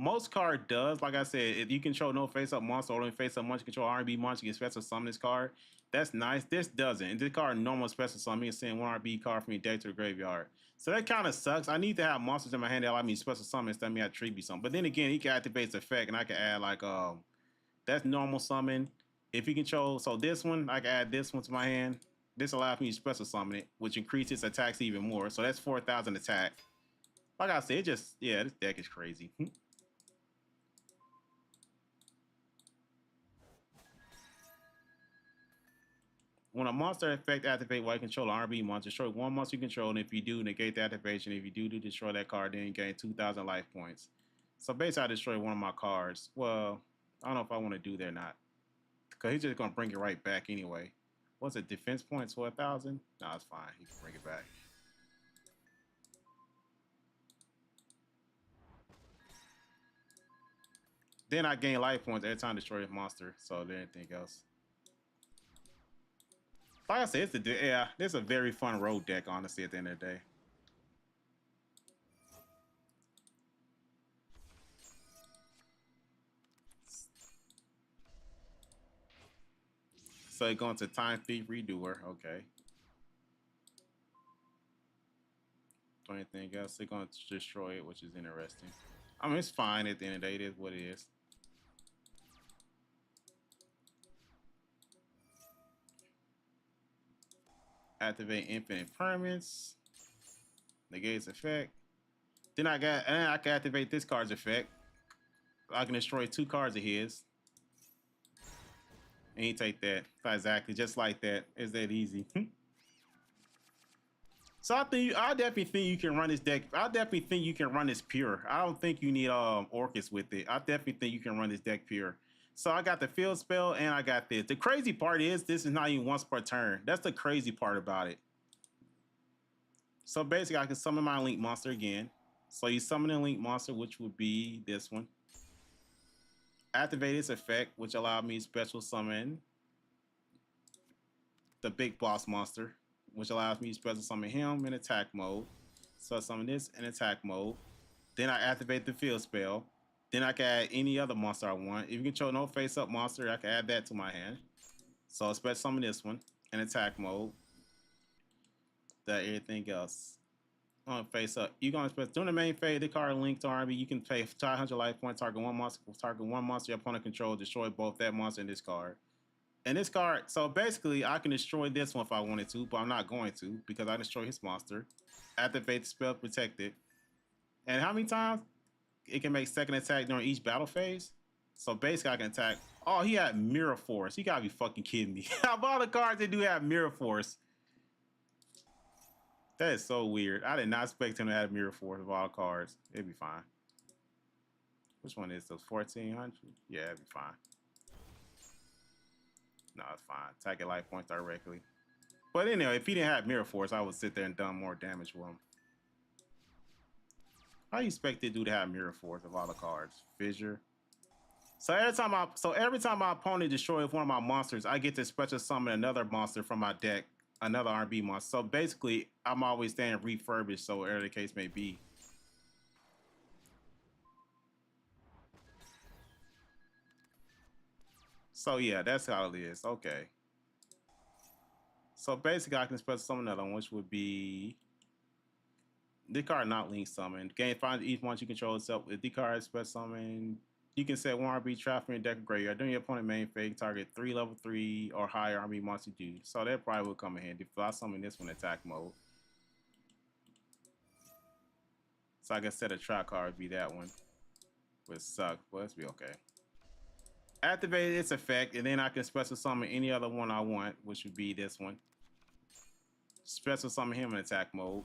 most card does. Like I said, if you control no face up monster or only face up monster, control R&B monster, you can special summon this card. That's nice. This doesn't. And this card normal special summon, you can send one R&B card from your deck to the graveyard. So that kind of sucks. I need to have monsters in my hand that allow me to special summon instead of me have tribute something. But then again, he can activate the effect, and I can add like that's normal summon. If you control, so this one, I can add this one to my hand. This allows me to special summon it, which increases attacks even more. So that's 4,000 attack. Like I said, it just, yeah, this deck is crazy. When a monster effect activates while you control an RB monster, destroy one monster you control, and if you do, negate the activation. If you do destroy that card, then you gain 2,000 life points. So basically, I destroy one of my cards. Well, I don't know if I want to do that or not. Because he's just going to bring it right back anyway. What's it, defense points, 12,000? No, it's fine. He can bring it back. Then I gain life points every time I destroy a monster. So then anything else. Like I said, this is a very fun road deck, honestly, at the end of the day. So you're going to Time Thief Redoer. Okay. Do anything else? They're going to destroy it, which is interesting. I mean, it's fine at the end of the day. It is what it is. Activate infinite permanents. Negates effect. Then I can activate this card's effect. I can destroy 2 cards of his. And he take that. Exactly, just like that. It's that easy. So I definitely think you can run this deck. I definitely think you can run this pure. I don't think you need Orcus with it. I definitely think you can run this deck pure. So I got the field spell and I got this. The crazy part is this is not even once per turn. That's the crazy part about it. So basically I can summon my link monster again. So you summon a link monster, which would be this one. Activate its effect, which allowed me to special summon the big boss monster, which allows me to special summon him in attack mode. So I summon this in attack mode. Then I activate the field spell. Then I can add any other monster I want. If you control no face up monster, I can add that to my hand. So I special summon this one in attack mode. That everything else. On face up. You're gonna special during the main phase, the card linked to RB, you can pay 500 life points, target one monster your opponent controls, destroy both that monster and this card. And this card, so basically, I can destroy this one if I wanted to, but I'm not going to because I destroy his monster. Activate the spell, protect it. And how many times? It can make second attack during each battle phase. So basically, I can attack. Oh, he had Mirror Force. You gotta be fucking kidding me. Of all the cards that do have Mirror Force, that is so weird. I did not expect him to have Mirror Force of all cards. It'd be fine. Which one is those? 1,400? Yeah, it'd be fine. No, it's fine. Attack at life points directly. But anyway, if he didn't have Mirror Force, I would sit there and done more damage with him. How you expect this dude to have Mirror Force of all the cards? Fissure. So every time my opponent destroys one of my monsters, I get to special summon another monster from my deck, another RB monster. So basically, I'm always staying refurbished, so whatever the case may be. So yeah, that's how it is. Okay. So basically, I can special summon another one, which would be the card not link summon. Gain find each monster you control itself. If the card is special summon, you can set one RB trap from your deck of graveyard. During your opponent main phase, target 3 level 3 or higher RB monster do. So that probably will come in handy. If I summon this one attack mode. So I can set a trap card, be that one. Would suck, but let's be okay. Activate its effect, and then I can special summon any other one I want, which would be this one. Special summon him in attack mode.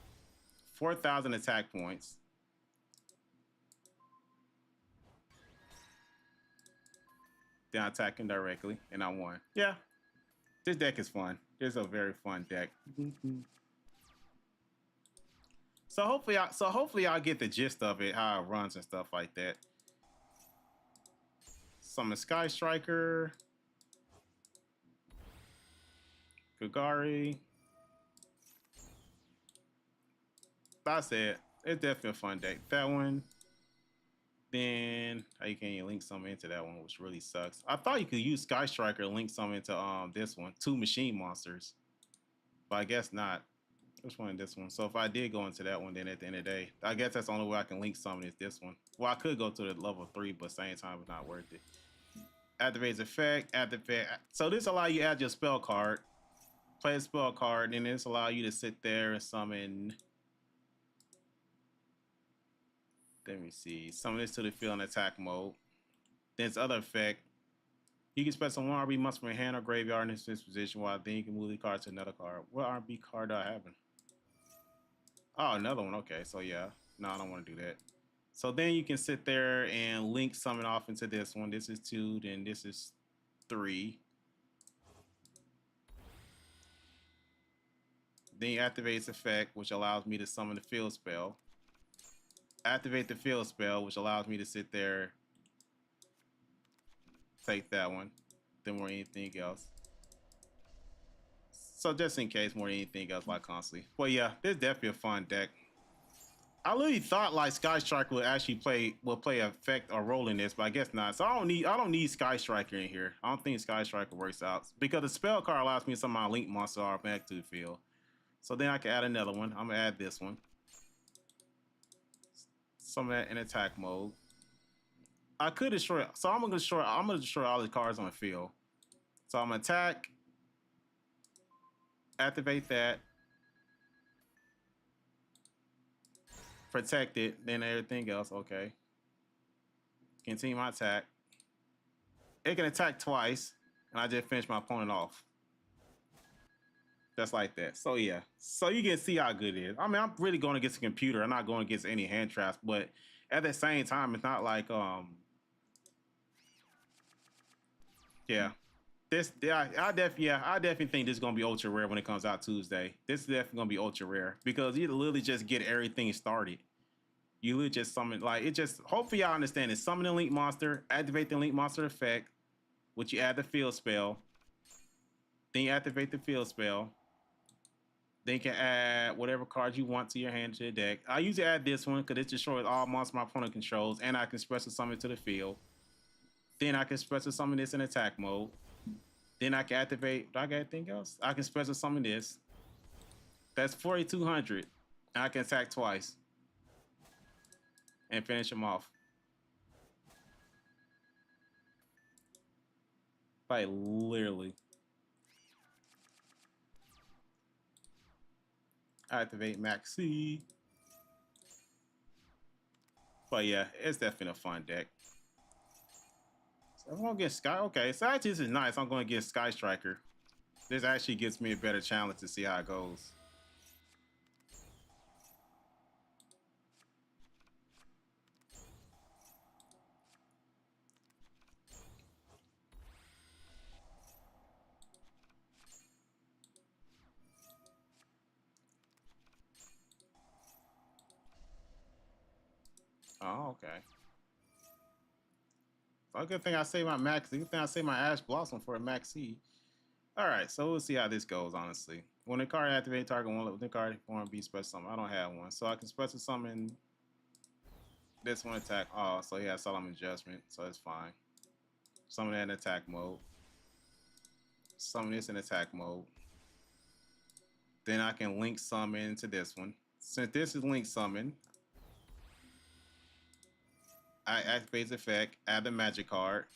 4,000 attack points. Then I attack him directly, and I won. Yeah, this deck is fun. This is a very fun deck. So hopefully I'll get the gist of it, how it runs and stuff like that. Summon Sky Striker, Kagari. That's it. It's definitely a fun deck. That one. Then you can't even link something into that one, which really sucks. I thought you could use Sky Striker and link something into this one, 2 machine monsters, but I guess not. Which one is this one? So if I did go into that one, then at the end of the day, I guess that's the only way I can link something is this one. Well, I could go to the level 3, but same time it's not worth it. Activates effect, activate. So this allows you to add your spell card, play a spell card, and this allow you to sit there and summon. Let me see. Summon this to the field in attack mode. Then its other effect. You can spend some 1 RB monster from your hand or graveyard in this position, while then you can move the card to another card. What RB card do I have? Oh, another one. Okay, so yeah. No, I don't want to do that. So then you can sit there and link summon off into this one. This is 2, then this is 3. Then you activate its effect, which allows me to summon the field spell. Activate the field spell, which allows me to sit there, take that one, then more anything else. So just in case, more than anything else, like constantly. Well, yeah, this is definitely a fun deck. I really thought like Sky Striker would actually play effect or role in this, but I guess not. So I don't need Sky Striker in here. I don't think Sky Striker works out because the spell card allows me to summon my link monster or back to the field. So then I can add another one. I'm gonna add this one. Summon that in attack mode. I could destroy. So I'm gonna destroy all the cards on the field. So I'm gonna attack, activate that, protect it, then everything else. Okay. Continue my attack. It can attack twice, and I just finished my opponent off. Just like that. So yeah. So you can see how good it is. I mean, I'm really going against a computer. I'm not going against any hand traps, but at the same time, it's not like yeah. I definitely think this is gonna be ultra rare when it comes out Tuesday. This is definitely gonna be ultra rare because you literally just get everything started. You literally just summon like it just hopefully y'all understand it. Summon the link monster, activate the link monster effect, which you add the field spell. Then you activate the field spell. Then you can add whatever cards you want to your hand to the deck. I usually add this one because it destroys all monsters my opponent controls, and I can special summon to the field. Then I can special summon this in attack mode. Then I can activate. Do I got anything else? I can special summon this. That's 4,200. And I can attack twice and finish him off. Like literally. Activate Max C. But yeah, it's definitely a fun deck. So I'm gonna get Sky. Okay, so actually this is nice. I'm gonna get Sky Striker. This actually gives me a better challenge to see how it goes. Oh, okay. So a good thing I say my Max. Good thing I say my Ash Blossom for a Max C. All right, so we'll see how this goes. Honestly, when the card activates, target one with the card form be special summon. I don't have one, so I can special summon this one attack. Oh, so he has Solomon Adjustment, so it's fine. Summon that in attack mode. Summon this in attack mode. Then I can link summon to this one. Since this is link summon, I activate the effect, add the magic card.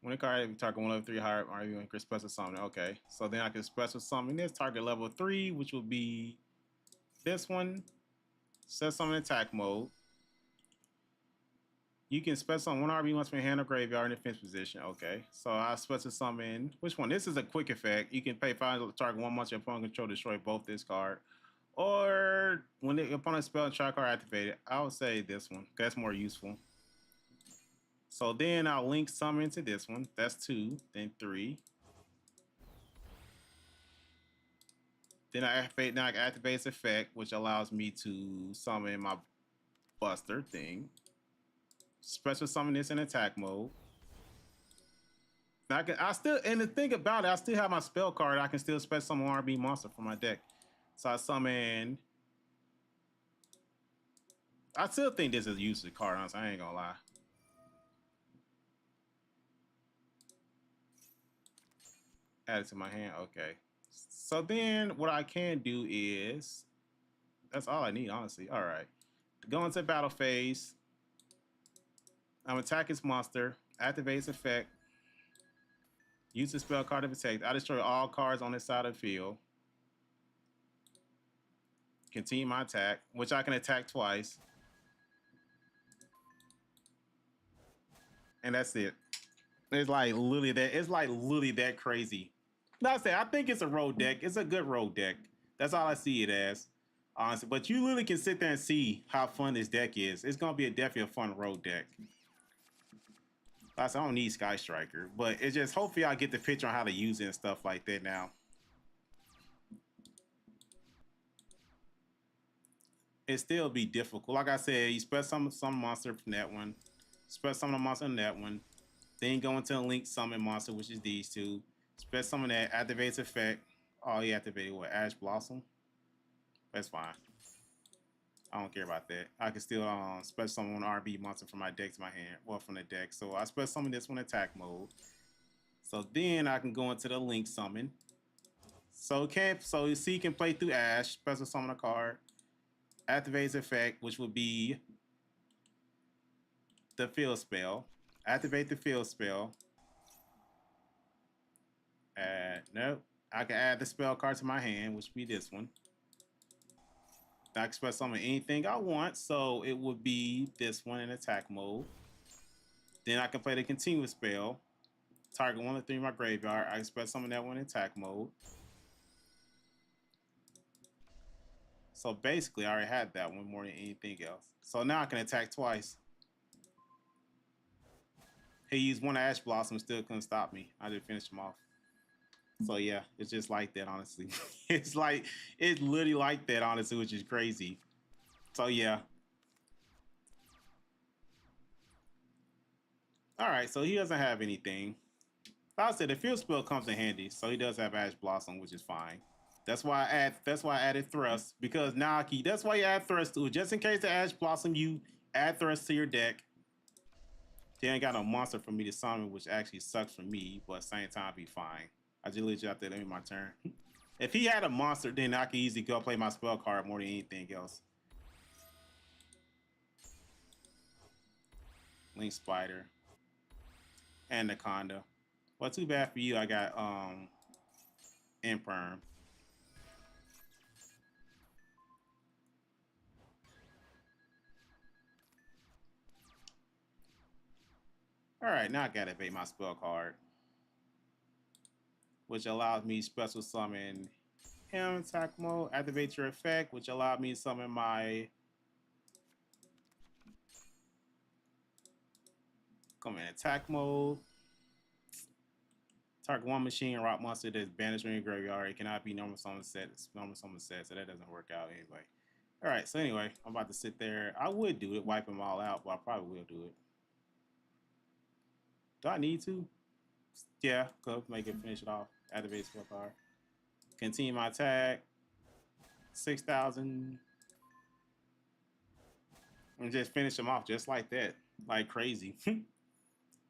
When the card target one level 3 higher, are you can special summon? Okay, so then I can special summon this target level 3, which will be this one. Set summon attack mode. You can special summon 1 RB once from your hand or graveyard in defense position. Okay, so I special summon which one? This is a quick effect. You can pay 5 to target 1 monster your opponent control to destroy both this card. Or when the opponent's spell and trap card activated, I would say this one. That's more useful. So then I'll link summon to this one. That's 2, then 3. Then I activate its effect, which allows me to summon my Buster thing. Special summon this in attack mode. Now and the thing about it, I still have my spell card. I can still special summon one RB monster from my deck. So I summon I still think this is a useless card, honestly. I ain't gonna lie. Add it to my hand. Okay. So then what I can do is that's all I need, honestly. All right. Go into battle phase. I'm attack his monster. Activate his effect. Use the spell card to protect. I destroy all cards on this side of the field. Continue my attack, which I can attack twice. And that's it. It's like literally that. It's like literally that crazy. Not say I think it's a road deck. It's a good road deck. That's all I see it as, honestly. But you literally can sit there and see how fun this deck is. It's gonna be definitely a fun road deck. I don't need Sky Striker, but it's just hopefully I get the picture on how to use it and stuff like that now. It still be difficult. Like I said, you spread some monster from that one, spread some of the monster in that one, then go into the link summon monster, which is these two. Spread some of that, activates effect. Oh, he activated what? Ash Blossom. That's fine. I don't care about that. I can still spread summon RB monster from my deck to my hand, well from the deck. So I spread summon this one attack mode. So then I can go into the link summon. So you see, you can play through Ash, special summon a card, activates effect, which would be the field spell. Activate the field spell. Nope. I can add the spell card to my hand, which would be this one. I can special summon anything I want, so it would be this one in attack mode. Then I can play the continuous spell. Target 1 to 3 in my graveyard. I can special summon that one in attack mode. So basically, I already had that one more than anything else. So now I can attack twice. He used one Ash Blossom, still couldn't stop me. I just finished him off. So yeah, it's just like that, honestly. It's literally like that, honestly, which is crazy. So yeah. All right, so he doesn't have anything. I said the field spell comes in handy, so he does have Ash Blossom, which is fine. That's why I added Thrust, because Naki. That's why you add Thrust to it, just in case the Ash Blossom, you add Thrust to your deck. They ain't got no monster for me to summon, which actually sucks for me, but at the same time be fine. I just let you out there, let me my turn. If he had a monster, then I could easily go play my spell card more than anything else. Link Spider. Anaconda. Well, too bad for you, I got Imperm. Alright, now I gotta pay my spell card, which allows me special summon him attack mode, activate your effect, which allowed me to summon my come in attack mode. Target one machine rock monster that's banished from your graveyard. It cannot be normal summon set. It's normal summon set, so that doesn't work out anyway. Alright, so anyway, I'm about to sit there. I would do it, wipe them all out, but I probably will do it. Do I need to? Yeah, go make it finish it off. Activate spell card. Continue my attack. 6,000. And just finish them off just like that. Like crazy.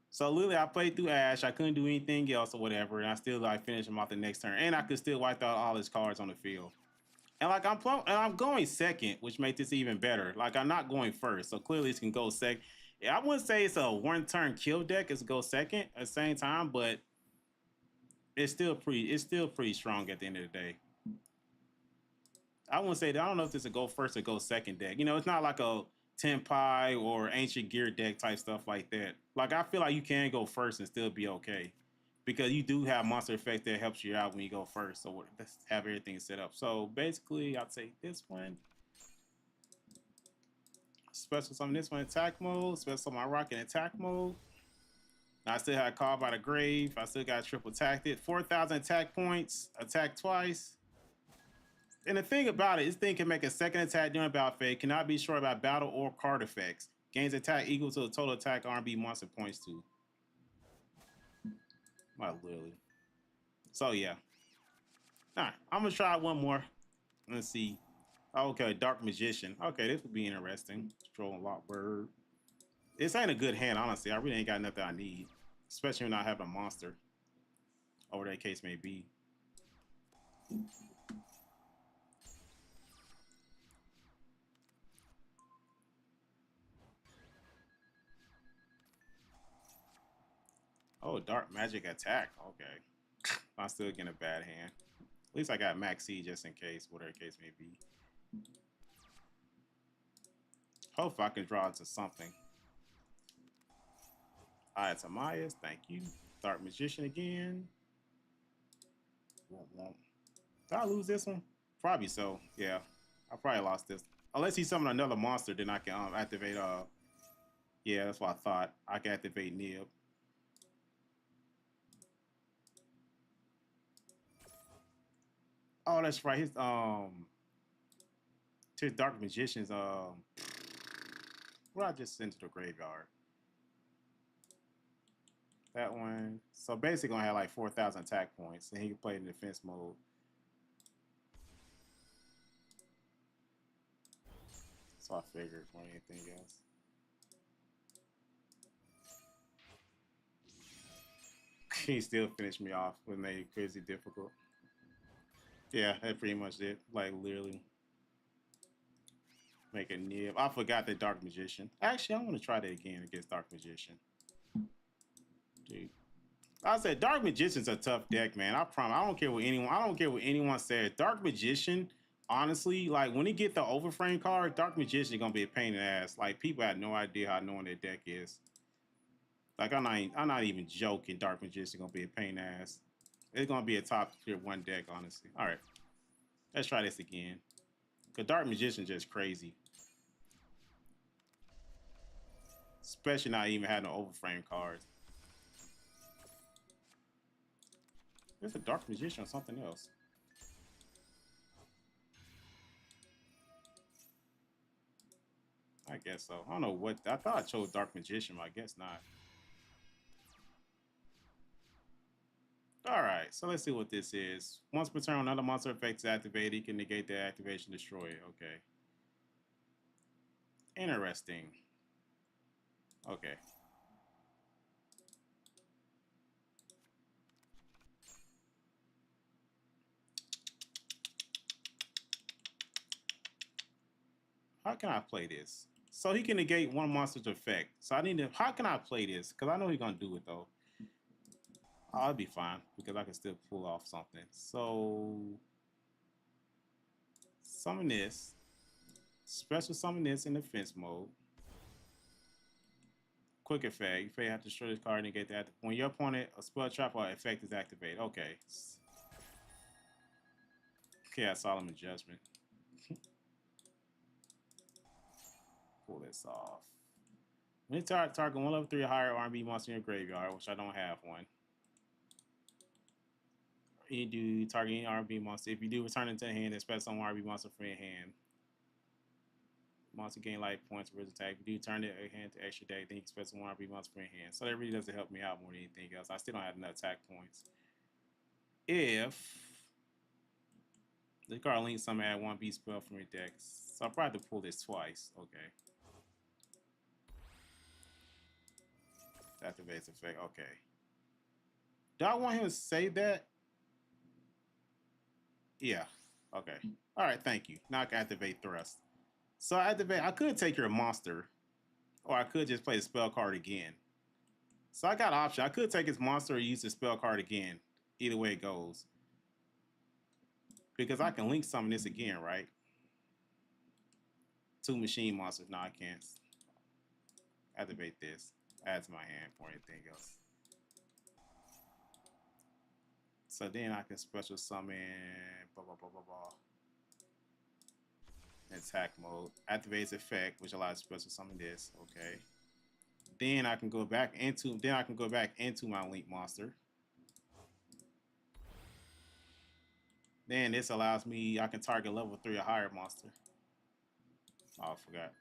So literally I played through Ash. I couldn't do anything else or whatever. And I still like finish him off the next turn. And I could still wipe out all his cards on the field. And like I'm going second, which makes this even better. Like I'm not going first. So clearly it can go second. I wouldn't say it's a one-turn kill deck. It's go second at the same time, but it's still pretty strong at the end of the day. I wouldn't say that. I don't know if this is a go first or go second deck. You know, it's not like a Tenpai or Ancient Gear deck type stuff like that. Like I feel like you can go first and still be okay, because you do have monster effect that helps you out when you go first. So let's have everything set up. So basically, I'll take this one. Special summon this one attack mode. Special summon my rock in attack mode. I still had Call by the Grave. I still got triple attacked it. 4,000 attack points. Attack twice. And the thing about it, this thing can make a second attack during battle phase. Cannot be destroyed by battle or card effects. Gains attack equal to the total attack RB monster points to. Not literally. So yeah. Alright, I'm gonna try one more. Let's see. Okay, Dark Magician. Okay, this would be interesting. Strolling Lockbird. This ain't a good hand, honestly. I really ain't got nothing I need. Especially when I have a monster. Or whatever that case may be. Oh, Dark Magic Attack. Okay. I'm still getting a bad hand. At least I got Max C just in case, whatever the case may be. Hope I can draw into something. Alright, Tamayas, thank you. Dark Magician again. Won't. Did I lose this one? Probably so. Yeah, I probably lost this. Unless he's summoning another monster, then I can activate. Yeah, that's what I thought. I can activate Nib. Oh, that's right. His Dark Magician's what I just sent to the graveyard. That one. So basically, I have like 4,000 attack points, and he can play in defense mode. So I figured for anything else. He still finished me off, which made it crazy difficult. Yeah, that pretty much it. Like literally. Make a Nib. I forgot the Dark Magician. Actually, I want to try that again against Dark Magician. Dude. I said Dark Magician's a tough deck, man. I promise. I don't care what anyone. I don't care what anyone says. Dark Magician, honestly, like when he get the overframe card, Dark Magician is gonna be a pain in the ass. Like people have no idea how knowing their deck is. Like I'm not even joking. Dark Magician gonna be a pain in the ass. It's gonna be a top tier one deck, honestly. All right, let's try this again. Cause Dark Magician just crazy. Especially not even having no overframe cards. There's a Dark Magician or something else. I guess so. I don't know what. I thought I chose Dark Magician, but I guess not. Alright, so let's see what this is. Once per turn, another monster effect is activated. You can negate the activation, destroy it. Okay. Interesting. Okay. How can I play this? So he can negate one monster's effect. So I need to. How can I play this? Because I know he's gonna do it though. I'll be fine because I can still pull off something. So summon this. Special summon this in defense mode. Quick effect. You have to destroy this card and negate that. When your opponent a spell trap or effect is activated. Okay. Okay, I Solomon Judgment. Pull this off. When you target one level 3 or higher R&B monster in your graveyard, which I don't have one. You do target any R&B monster. If you do, return it to the hand and special some R&B monster from your hand. Monster gain life points for his attack. If you do turn it hand to extra deck, then you can special one R&B monster from your hand. So that really doesn't help me out more than anything else. I still don't have enough attack points. If the card links some add 1B spell from your deck. So I'll probably have to pull this twice. Okay. Activates effect. Okay. Do I want him to save that? Yeah. Okay. All right. Thank you. Now I can activate Thrust. So I activate. I could take your monster, or I could just play the spell card again. So I got an option. I could take his monster or use the spell card again. Either way it goes. Because I can link summon this again, right? 2 machine monsters. No, I can't. Activate this. Add to my hand for anything else. So then I can special summon blah blah blah blah blah. Attack mode. Activates effect, which allows special summon this. Okay. Then I can go back into my link monster. Then this allows me I can target level 3 or higher monster. Oh, I forgot.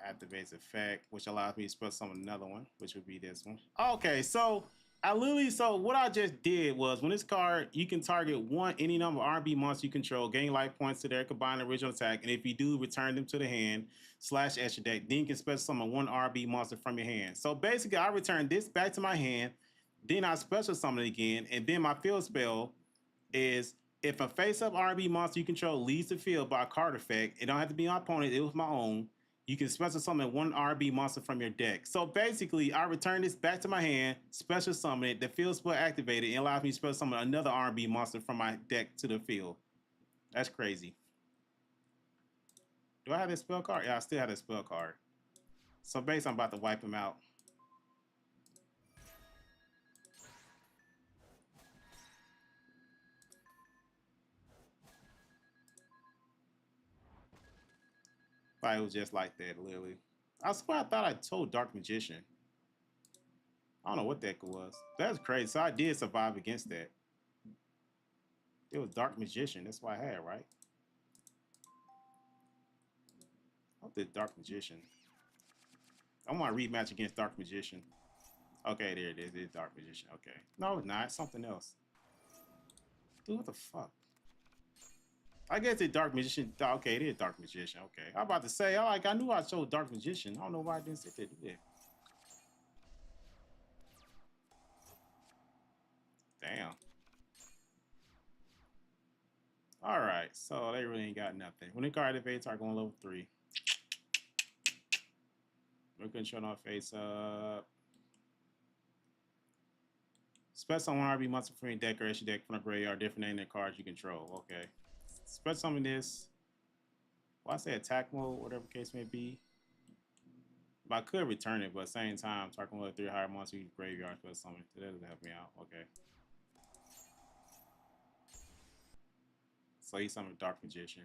Activates effect, which allows me to special summon another one, which would be this one. Okay, so I literally, so what I just did was when this card, you can target one any number of R&B monsters you control, gain life points to their combined original attack, and if you do, return them to the hand slash extra deck. Then you can special summon one R&B monster from your hand. So basically, I return this back to my hand, then I special summon it again, and then my field spell is if a face-up R&B monster you control leaves the field by a card effect, it don't have to be my opponent, it was my own. You can special summon one R&B monster from your deck. So basically, I return this back to my hand, special summon it, the field spell activated, and allows me to special summon another R&B monster from my deck to the field. That's crazy. Do I have this spell card? Yeah, I still have this spell card. So basically, I'm about to wipe him out. Like, it was just like that, literally. I swear I thought I told Dark Magician. I don't know what that was. That's crazy. So I did survive against that. It was Dark Magician. That's what I had, right? I did Dark Magician. I want a rematch against Dark Magician. Okay, there it is. It's Dark Magician. Okay. No, it's not. It's something else. Dude, what the fuck? I guess it's Dark Magician. Okay, it is Dark Magician. Okay. I'm about to say, I knew I showed Dark Magician. I don't know why I didn't sit there to do that. Damn. Alright, so they really ain't got nothing. When the card activates, are going level 3. We're gonna show our face up. Special summon RB monster from your deck or extra deck from the graveyard, different than the cards you control. Okay. Special summon this. Well, I say attack mode, whatever the case may be. But I could return it, but at the same time, target level 3 higher monster you graveyard special summon. That doesn't help me out. Okay. So he's summoned Dark Magician.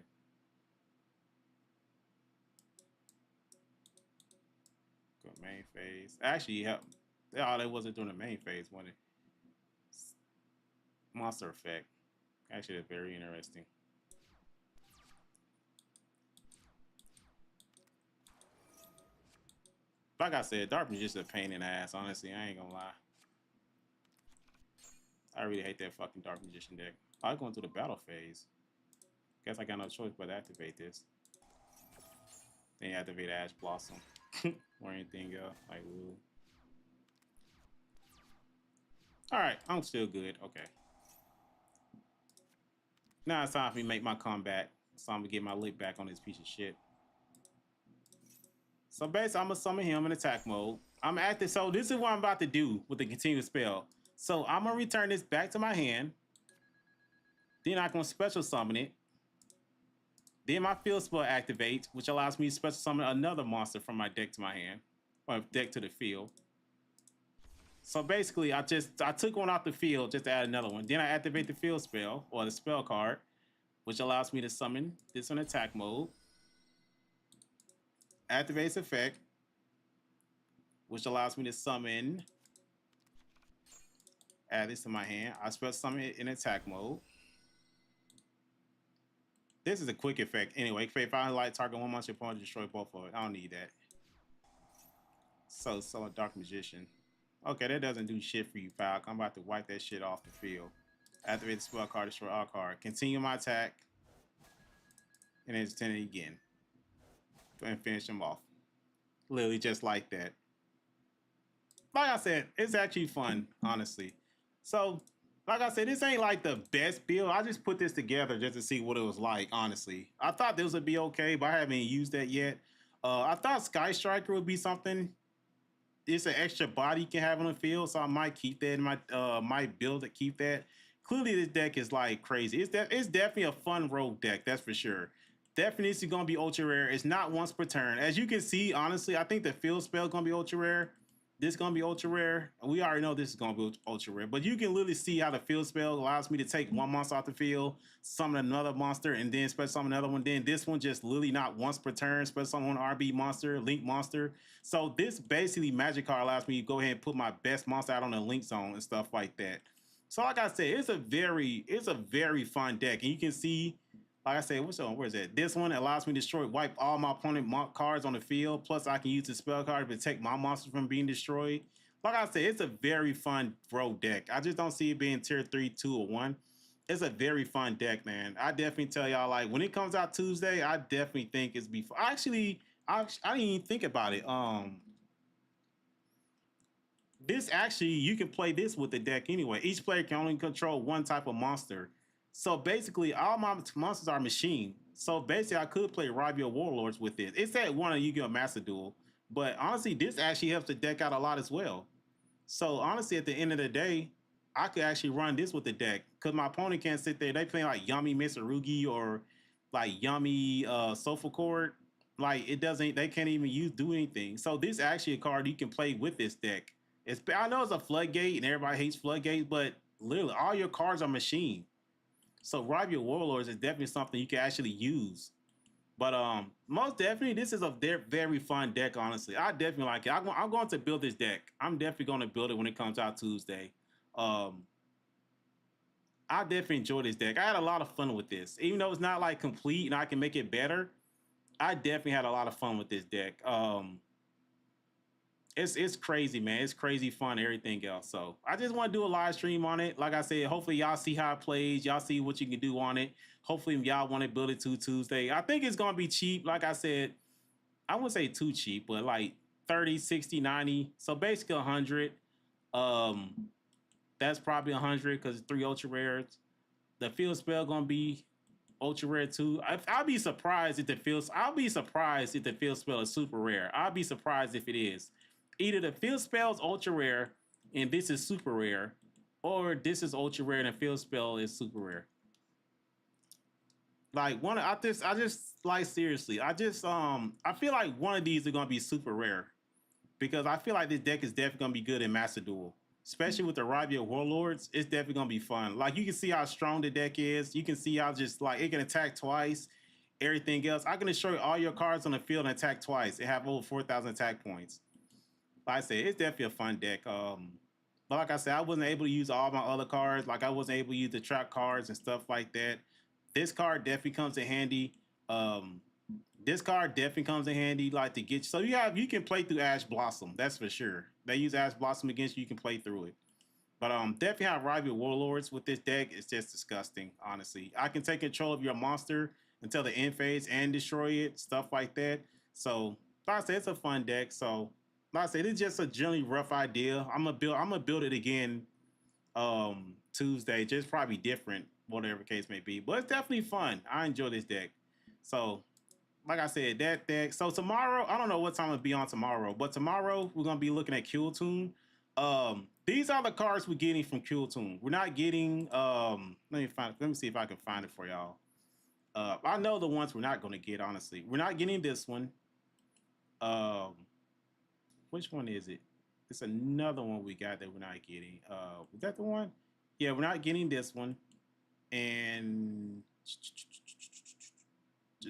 Good main phase. Actually, all that wasn't doing the main phase, wasn't it? Monster effect. Actually, that's very interesting. Like I said, Dark Magician's a pain in the ass, honestly. I ain't gonna lie. I really hate that fucking Dark Magician deck. I'm going through the battle phase. Guess I got no choice but to activate this. Then activate Ash Blossom. Or anything else. Like, ooh. Alright, I'm still good. Okay. Now it's time for me to make my comeback. So I'm gonna get my lick back on this piece of shit. So basically, I'm gonna summon him in attack mode. I'm active. So this is what I'm about to do with the continuous spell. So I'm gonna return this back to my hand. Then I can special summon it. Then my field spell activates, which allows me to special summon another monster from my deck to my hand, or deck to the field. So basically, I took one off the field just to add another one. Then I activate the field spell or the spell card, which allows me to summon this in attack mode. Activates effect, which allows me to summon. Add this to my hand. I special summon it in attack mode. This is a quick effect. Anyway, if I highlight target one monster, opponent destroy both of it. I don't need that. So a Dark Magician. Okay, that doesn't do shit for you, Falcon. I'm about to wipe that shit off the field. Activate the spell card, destroy all card. Continue my attack. And then extend it again. And finish him off. Literally just like that. Like I said, it's actually fun, honestly. So, like I said, this ain't like the best build. I just put this together just to see what it was like, honestly. I thought this would be okay, but I haven't used that yet. I thought Sky Striker would be something. It's an extra body you can have on the field, so I might keep that in my build to keep that. Clearly, this deck is like crazy. It's definitely a fun rogue deck, that's for sure. Definitely is going to be ultra rare. It's not once per turn. As you can see, honestly, I think the field spell is going to be ultra rare. This is going to be ultra rare. We already know this is going to be ultra rare. But you can literally see how the field spell allows me to take one monster off the field, summon another monster, and then special summon another one. Then this one just literally not once per turn. Special summon one RB monster, link monster. So this basically magic card allows me to go ahead and put my best monster out on the link zone and stuff like that. So like I said, it's a very fun deck. And you can see, like I said, where is that? This one allows me to wipe all my opponent cards on the field. Plus, I can use the spell card to protect my monsters from being destroyed. like I said, it's a very fun road deck. I just don't see it being tier 3, 2, or 1. It's a very fun deck, man. I definitely tell y'all, like, when it comes out Tuesday, I definitely think it's before. Actually, I didn't even think about it. This actually, you can play this with the deck anyway. Each player can only control one type of monster. So basically, all my monsters are machine. So basically, I could play Rabio Warlords with it. It's at one of Yu-Gi-Oh! Master Duel. But honestly, this actually helps the deck out a lot as well. So honestly, at the end of the day, I could actually run this with the deck because my opponent can't sit there. They playing like Yummy Mitsurugi or like Yummy Sofa Chord. Like it doesn't. They can't even use do anything. So this actually a card you can play with this deck. I know it's a floodgate and everybody hates floodgates, but literally all your cards are machine. So Rival Warlords is definitely something you can actually use. But most definitely, this is a very fun deck. Honestly, I definitely like it. I'm going to build this deck. I'm definitely going to build it when it comes out Tuesday. Um, I definitely enjoy this deck. I had a lot of fun with this, even though it's not like complete and I can make it better. I definitely had a lot of fun with this deck. It's crazy, man. It's crazy fun, everything else. So I just want to do a live stream on it. Like I said, hopefully y'all see how it plays. Y'all see what you can do on it. Hopefully y'all want to build it to Tuesday. I think it's gonna be cheap. Like I said, I wouldn't say too cheap, but like 30, 60, 90. So basically 100. Um, that's probably 100 because it's 3 ultra rares. The field spell gonna be ultra rare too. I'll be surprised if the field. I'll be surprised if the field spell is super rare. I'll be surprised if it is. Either the field spell is ultra rare and this is super rare, or this is ultra rare and the field spell is super rare. Like one, I just like seriously. I feel like one of these are gonna be super rare because I feel like this deck is definitely gonna be good in Master Duel, especially with the Rabia Warlords. It's definitely gonna be fun. Like you can see how strong the deck is. You can see how just like it can attack twice. Everything else, I can destroy all your cards on the field and attack twice. It have over 4,000 attack points. Like I said, it's definitely a fun deck. But like I said, I wasn't able to use all my other cards. Like I wasn't able to use the trap cards and stuff like that. This card definitely comes in handy. Um, this card definitely comes in handy, like to get. So you can play through Ash Blossom. That's for sure. They use Ash Blossom against you. You can play through it. But definitely have rival warlords with this deck. It's just disgusting, honestly. I can take control of your monster until the end phase and destroy it, stuff like that. So, like I said, it's a fun deck. So, like I said, it's just a generally rough idea. I'm gonna build it again Tuesday. Just probably different, whatever case may be. But it's definitely fun. I enjoy this deck. So, like I said, that deck. So tomorrow, I don't know what time it'll be on tomorrow, but tomorrow we're gonna be looking at Kill Tune. These are the cards we're getting from Kill Tune. We're not getting. Let me see if I can find it for y'all. I know the ones we're not gonna get. Honestly, we're not getting this one. Um, which one is it? It's another one we got that we're not getting. Is that the one? Yeah, we're not getting this one. And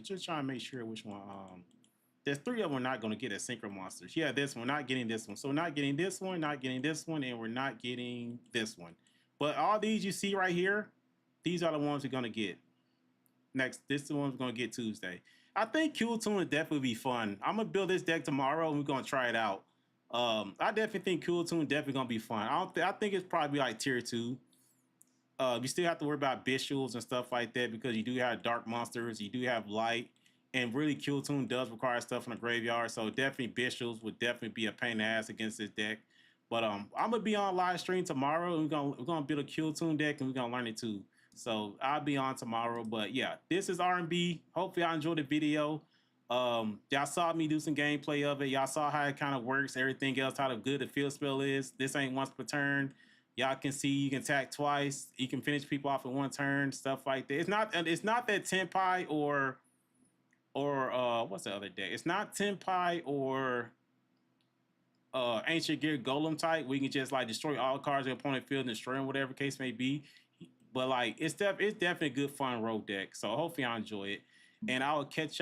just trying to make sure which one. There's 3 of them we're not going to get as synchro monsters. Yeah, this one, not getting this one. So we're not getting this one, not getting this one, and we're not getting this one. But all these you see right here, these are the ones we're going to get. Next, this is the ones we're going to get Tuesday. I think Cool Tune would definitely be fun. I'm going to build this deck tomorrow, and we're going to try it out. I definitely think Cool Tune definitely going to be fun. I think it's probably like tier 2. You still have to worry about visuals and stuff like that because you do have dark monsters, you do have light, and really Kill Tune does require stuff in the graveyard. So definitely visuals would definitely be a pain in the ass against this deck. But I'm gonna be on live stream tomorrow, and we're gonna build a Kill Tune deck, and we're gonna learn it too. So I'll be on tomorrow. But yeah, this is R&B. Hopefully y'all enjoyed the video. Y'all saw me do some gameplay of it. Y'all saw how it kind of works. Everything else, how good the field spell is. This ain't once per turn. Y'all can see you can attack twice. You can finish people off in one turn, stuff like that. It's not that Tenpai or what's the other deck? It's not Tenpai or Ancient Gear Golem type where you can just like destroy all cards in the opponent field and destroy them, whatever case may be. But like it's definitely a good fun road deck. So hopefully I enjoy it. And I will catch